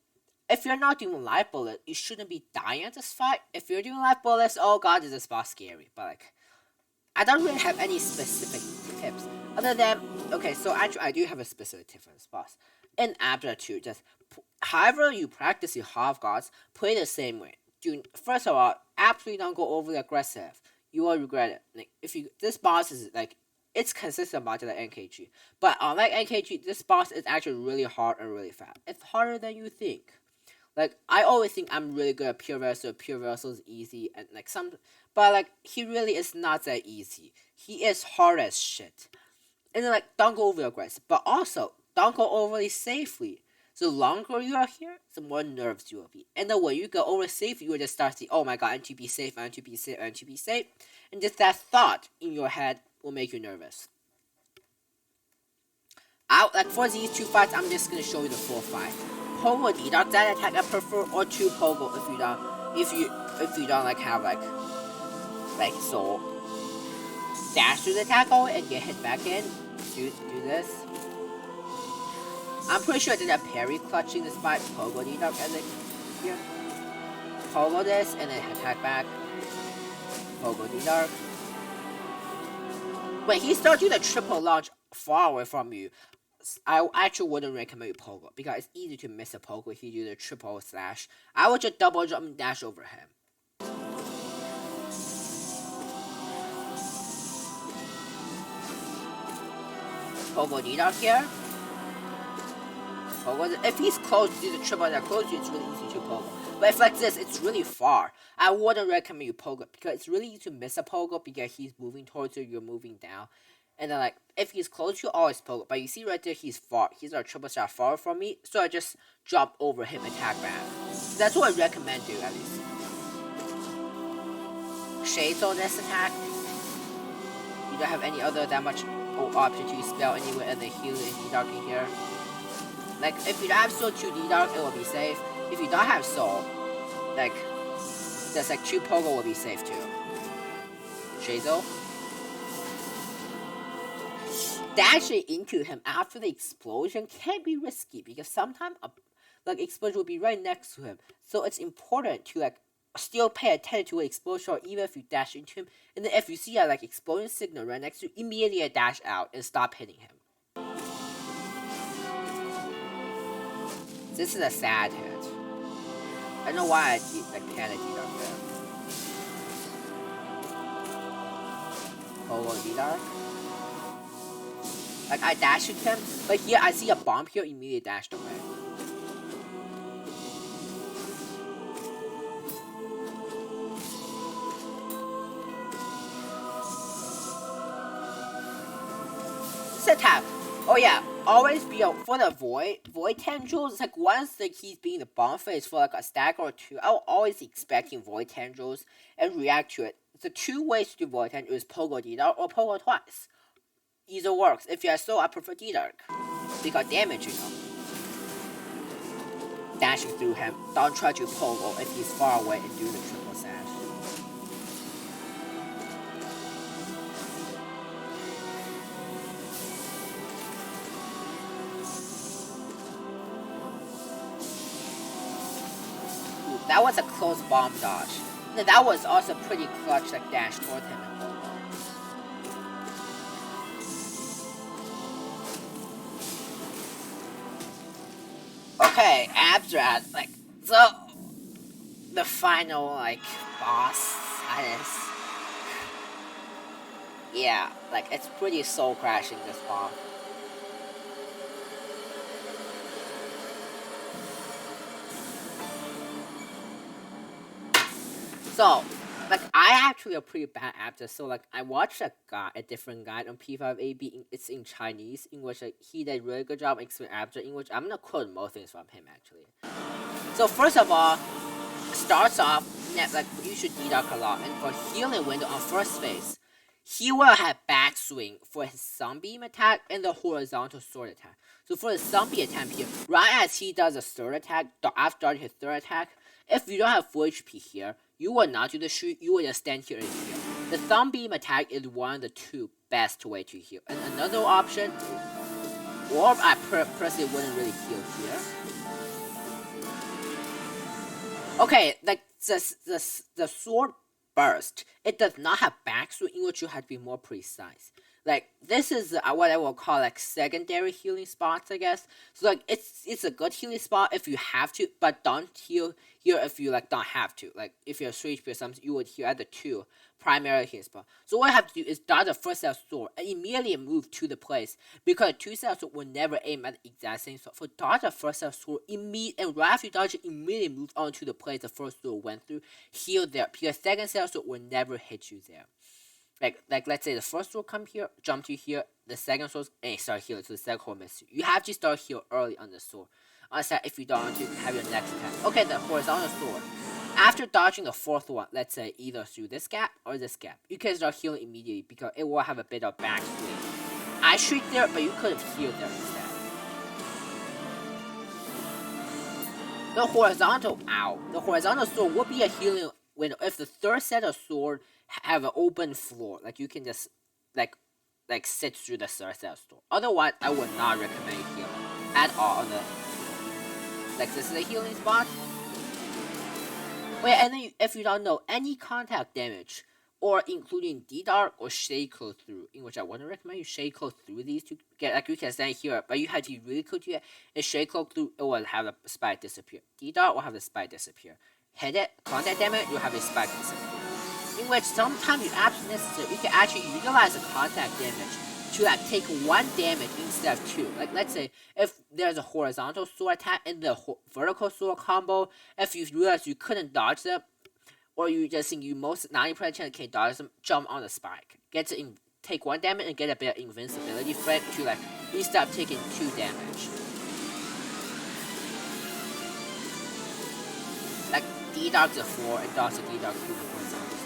If you're not doing life bullet, you shouldn't be dying at this fight. If you're doing life bullets, oh god, is this boss scary. But like, I don't really have any specific tips. Other than, okay, so actually I do have a specific tip for this boss. In Abra 2, just, however you practice your half guards, play the same way. First of all, absolutely don't go overly aggressive. You will regret it. Like, this boss is like, it's consistent about the NKG. But unlike NKG, this boss is actually really hard and really fast. It's harder than you think. Like, I always think I'm really good at Pure Vessel. Pure Vessel is easy and like but like, he really is not that easy. He is hard as shit. And then like, don't go over aggressive. But also, don't go overly safely. The longer you are here, the more nervous you will be. And then when you go over safely, you will just start to oh my god, I need to be safe, I need to be safe, I need to be safe. And just that thought in your head will make you nervous. Like for these 2 fights, I'm just gonna show you the full fight. Pogo deduct that attack I prefer, or 2 Pogo if you don't like have like so dash through the tackle and get hit back in. Do this. I'm pretty sure I did a parry clutching this fight. Pogo deduct and then here. Pogo this and then attack back. Pogo deduct. When he starts doing the triple launch far away from you, I actually wouldn't recommend you Pogo because it's easy to miss a Pogo if you do the triple slash. I would just double jump and dash over him. Pogo deduct here. Pogo, if he's close to do the triple that close to you, it's really easy to Pogo. But if like this, it's really far. I wouldn't recommend you Pogo because it's really easy to miss a Pogo because he's moving towards you, you're moving down. And then like, if he's close, you always Pogo. But you see right there, he's far. He's a triple shot far from me. So I just jump over him, attack back. That's what I recommend do at least. Shades on this attack. You don't have any other that much option to spell anywhere and then heal and deduct in here. Like, if you don't have soul 2 deduct, it will be safe. If you don't have soul, like, there's like 2 Pogo will be safe too. Shazo. Dashing into him after the explosion can be risky because sometimes like explosion will be right next to him. So it's important to like still pay attention to an explosion or even if you dash into him. And then if you see a like explosion signal right next to you, immediately dash out and stop hitting him. This is a sad hit. I don't know why I like panicked up there. Pogo deduct. Like, I dashed at him, but here I see a bomb here, immediately dashed away. This attack, oh yeah, always be out for the void tendrils. It's like once like he's being the bomb phase for like a stagger or 2, I'll always expecting void tendrils and react to it. The 2 ways to do void tendrils is Pogo deduct or Pogo twice. either works. If you are slow, I prefer D-Dark. Because damage, Dashing through him, don't try to pogo if he's far away and do the triple sash. Ooh, that was a close bomb dodge. And that was also pretty clutch, like dash toward him and pogo. Okay, Abdrat, like, so the final, like, boss, yeah, like, it's pretty soul crashing, this boss. So, like, I actually a pretty bad actor, so, like, I watched a different guide on P5AB, it's in Chinese, in which, like, he did a really good job explaining actor, in which I'm gonna quote most things from him, actually. So, first of all, starts off, like, you should D-Dark a lot, and for healing window on first phase, he will have backswing for his sunbeam attack and the horizontal sword attack. So for the sunbeam attack here, right as he does a third attack, after starting his third attack, if you don't have full HP here, you will not do the shoot, you will just stand here and heal. The sunbeam attack is one of the two best way to heal. And another option, or I personally wouldn't really heal here. Okay, like the sword burst, it does not have backswing, in which you have to be more precise. Like, this is what I will call like secondary healing spots, I guess. So like it's a good healing spot if you have to, but don't heal here if you like don't have to. Like if you're 3 HP or something, you would heal at the 2 primary healing spot. So what I have to do is dodge the first cell sword and immediately move to the place, because 2 cell sword will never aim at the exact same spot. So dodge the first cell sword immediately, and right after you dodge it, immediately move on to the place the first sword went through, heal there, because second cell sword will never hit you there. Like let's say the first sword come here, jump to here, the second sword start healing, so the second sword miss you. You have to start heal early on the sword. Unless if you don't want to have your next attack. Okay, the horizontal sword. After dodging the fourth one, let's say either through this gap or this gap, you can start healing immediately because it will have a bit of backswing. I shriek there, but you could have healed there instead. The horizontal sword will be a healing window if the third set of sword have an open floor. Like you can just like sit through the third set of sword. Otherwise, I would not recommend healing at all on the. Like this is a healing spot. Wait, and then if you don't know, any contact damage, or including D-Dark or Shaco through, in which I wouldn't recommend you Shaco through these to get, like you can stand here, but you have to be really close to it, and Shaco through, it will have the spike disappear. D-Dark will have the spike disappear. Hit it, contact damage, you'll have a spike disappear. In which sometimes it's absolutely necessary, you can actually utilize the contact damage to like take 1 damage instead of 2. Like let's say if there's a horizontal sword attack and the vertical sword combo, if you realize you couldn't dodge them, or you just think you most 90% chance can dodge them, jump on the spike. Take 1 damage and get a bit of invincibility frame to like instead of taking 2 damage. Like D-Dark's a 4 and dodge the D-Dark through the horizontal.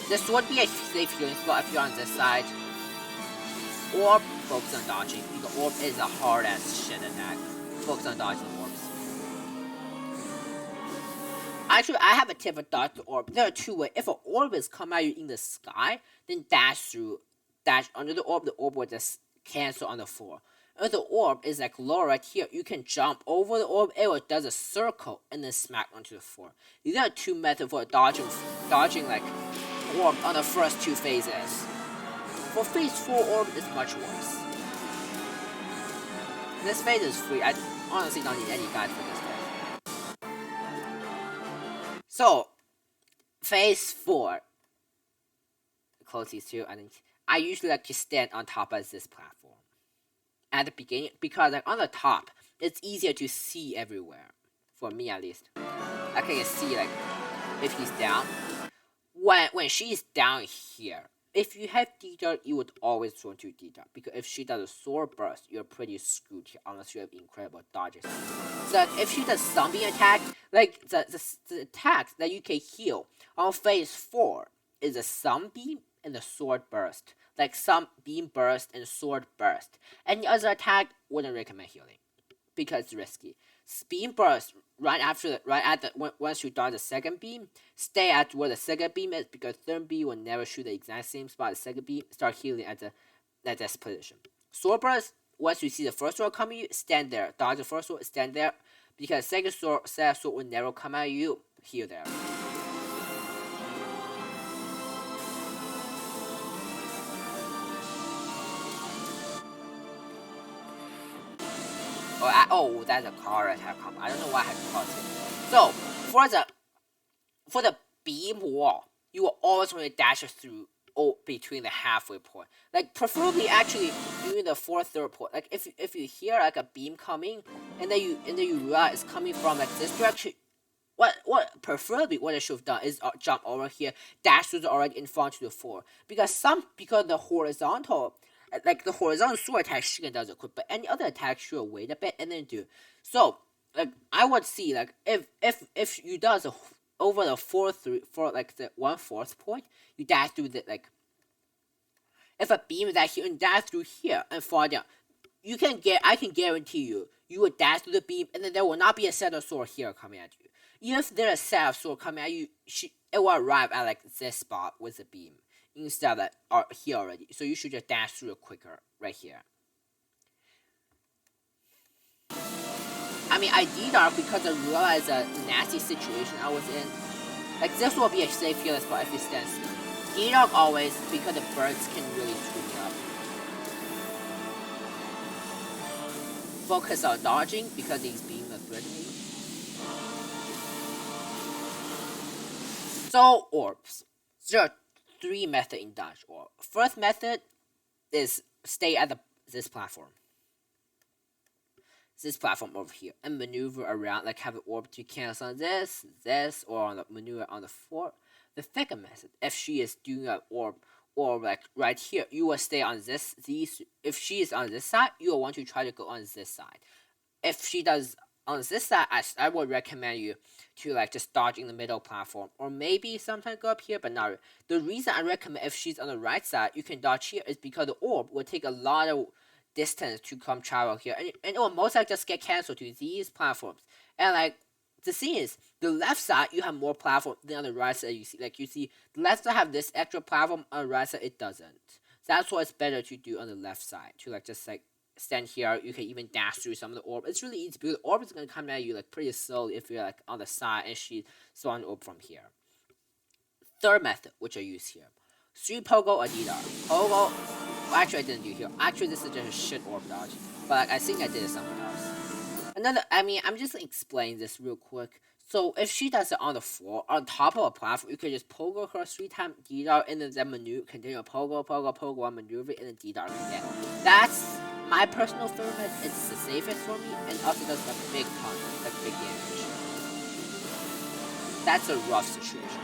This would be a safe healing spot if you're on this side. Orb, focus on dodging, because orb is a hard ass shit attack. Focus on dodging orbs. Actually, I have a tip for dodge the orb. There are 2 ways. If an orb is come at you in the sky, then dash under the orb will just cancel on the floor. If the orb is like lower right here, you can jump over the orb, it does a circle and then smack onto the floor. These are 2 methods for dodging like orb on the first 2 phases. For phase 4 orb is much worse. This phase is free. I honestly don't need any guide for this phase. So, phase 4. Close these 2. I usually like to stand on top of this platform at the beginning, because like on the top, it's easier to see everywhere. For me at least. I can see like if he's down. When she's down here, if you have D-Dark, you would always throw to D-Dark, because if she does a sword burst, you're pretty screwed here unless you have incredible dodges. So if she does zombie attack, like the attacks that you can heal on phase 4 is a sunbeam and the sword burst. like some beam burst and sword burst. Any other attack, wouldn't recommend healing because it's risky. Beam burst once you dodge the second beam, stay at where the second beam is because third beam will never shoot the exact same spot as the second beam. Start healing at this position. Sword burst, once you see the first sword coming, you stand there. Dodge the first sword, stand there because second sword will never come at you. Heal there. Oh, that's a car attack combo. I don't know why I had to pause it. So for the beam wall, you will always want to dash through between the halfway point. Like preferably actually doing the third point. Like if you hear like a beam coming and then you realize it's coming from like this direction. What preferably what I should have done is jump over here, dash through already in front to the 4. Because the horizontal sword attack Shigen does it quick, but any other attack should wait a bit and then do. So like I would see like if you does over the 4 like the 1/4 point, you dash through the like. If a beam is at here and dash through here and fall down, I can guarantee you will dash through the beam and then there will not be a set of sword here coming at you. Even if there's a set of sword coming at you, it will arrive at like this spot with the beam instead of here already. So you should just dash through it quicker right here. I mean, I D-Dark because I realized a nasty situation I was in. Like this will be a safe healing spot if you stand still. D-Dark always because the birds can really screw me up. Focus on dodging because these beams are threatening. So orbs. There are 3 methods in dodge orb. First method is stay at this platform. This platform over here and maneuver around like have an orb to cancel on this, or on the maneuver on the 4. The second method, if she is doing an orb like right here, you will stay on if she is on this side, you will want to try to go on this side. If she does on this side, I would recommend you to like just dodge in the middle platform, or maybe sometimes go up here, but not. The reason I recommend if she's on the right side, you can dodge here is because the orb will take a lot of distance to come travel here, and it will most likely just get cancelled to these platforms. And like the thing is, the left side you have more platform than on the right side. You see the left side have this extra platform, on the right side it doesn't. That's why it's better to do on the left side to like just like stand here. You can even dash through some of the orb. It's really easy because the orb is gonna come at you like pretty slowly if you're like on the side and she's throwing the orb from here. Third method, which I use here, 3 Pogo or D-Dark. Pogo. Actually, I didn't do here. Actually, this is just a shit orb dodge. But like, I think I did it somewhere else. I'm just explaining this real quick. So if she does it on the floor, on top of a platform, you can just Pogo her 3 times D-Dark and then maneuver, continue Pogo, one maneuver, and then D-Dark again. That's my personal favorite. It's the safest for me, and also does a big punch, like big damage. That's a rough situation.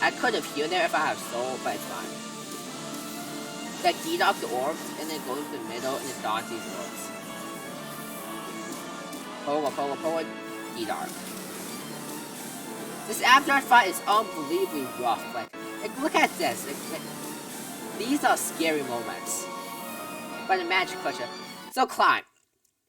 I could have healed there if I have soul, but it's fine. Like D-Dark the orbs and then go into the middle and then dodge these orbs. Pogo, D-Dark. This after fight is unbelievably rough. Like look at this. Like, these are scary moments. But the magic question. So climb.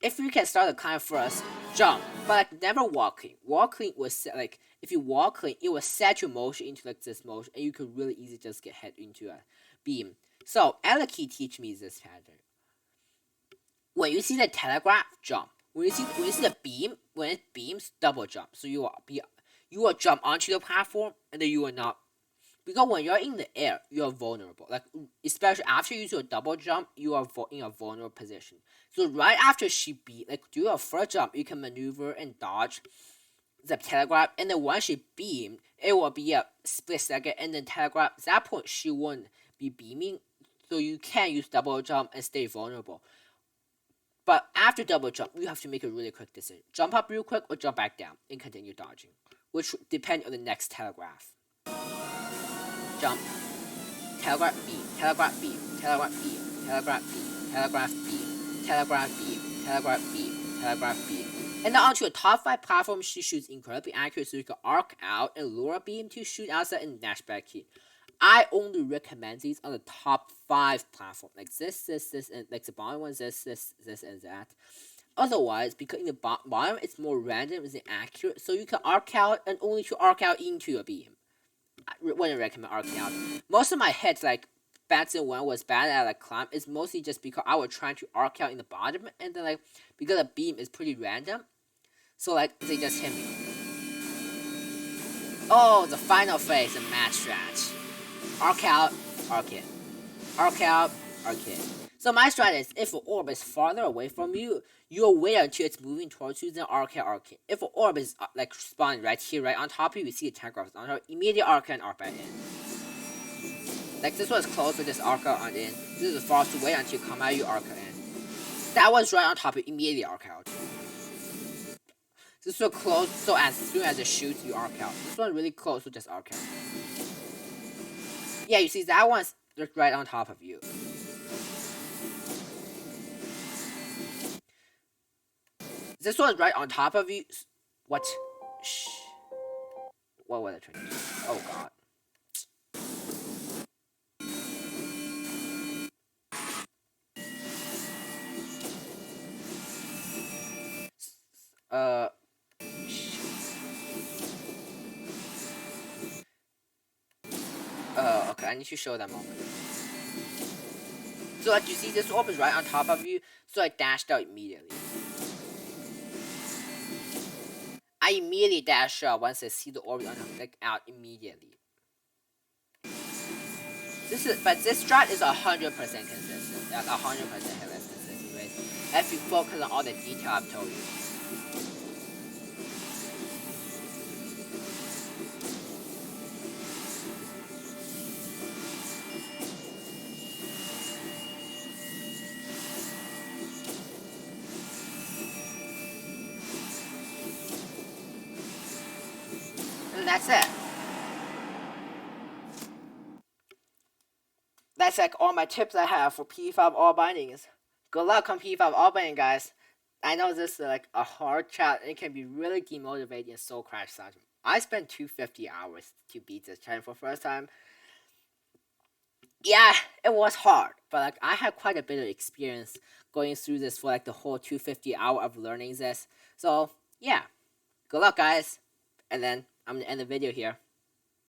If you can start the climb first, jump. But like never walking. Walking was like if you walking, it will set your motion into like this motion, and you could really easily just get hit into a beam. So Alaki teach me this pattern. When you see the telegraph, jump. When you see the beam, when it beams, double jump. So you will jump onto the platform, and then you will not. Because when you're in the air, you are vulnerable. Like especially after you do a double jump, you are in a vulnerable position. So right after she do a first jump, you can maneuver and dodge the telegraph, and then once she beam, it will be a split second, and then telegraph. At that point, she won't be beaming, so you can use double jump and stay vulnerable. But after double jump, you have to make a really quick decision: jump up real quick or jump back down and continue dodging, which depends on the next telegraph. Jump, telegraph beam, telegraph beam, telegraph beam, telegraph beam, telegraph beam, telegraph beam, telegraph beam, telegraph beam. And then onto a top 5 platform, she shoots incredibly accurate, so you can arc out and lure a beam to shoot outside and dash back in. I only recommend these on the top 5 platforms, like this, and like the bottom one, this, and that. Otherwise, because in the bottom it's more random, it's inaccurate, so you can arc out and only to arc out into a beam. I wouldn't recommend arcing out. Most of my hits, like back then when I was bad at like climb, is mostly just because I was trying to arc out in the bottom, and then like because the beam is pretty random, so like they just hit me. Oh, the final phase, the match strat. Arc out, arc in. Arc out, arc in. So my strat is, if an orb is farther away from you, you'll wait until it's moving towards you, then arc out, arc in. If an orb is like spawning right here, right on top of you, you see the telegraph on top, immediately arc and arc back in. Like this one's close, so just arc out and in. This is far, so wait until you come out, you arc in. That one's right on top of you, immediately arc out. This one close, so as soon as it shoots, you arc out. This one really close, so just arc out. Yeah, you see that one's right on top of you. This one's right on top of you. What? Shh. What was I trying to do? Oh god. Okay, I need to show that moment. So like you see, this orb is right on top of you, so I dashed out immediately. I immediately dash out once I see the orb on like out immediately. But this strat is 100% consistent, like 100% hit less consistent rate. If you focus on all the detail I've told you. And that's it. That's like all my tips I have for P5 all bindings. Good luck on P5 all binding, guys. I know this is like a hard chat, and it can be really demotivating and soul crash such. I spent 250 hours to beat this challenge for the first time. Yeah, it was hard, but like I had quite a bit of experience going through this for like the whole 250 hour of learning this. So yeah, good luck, guys. And then I'm gonna end the video here.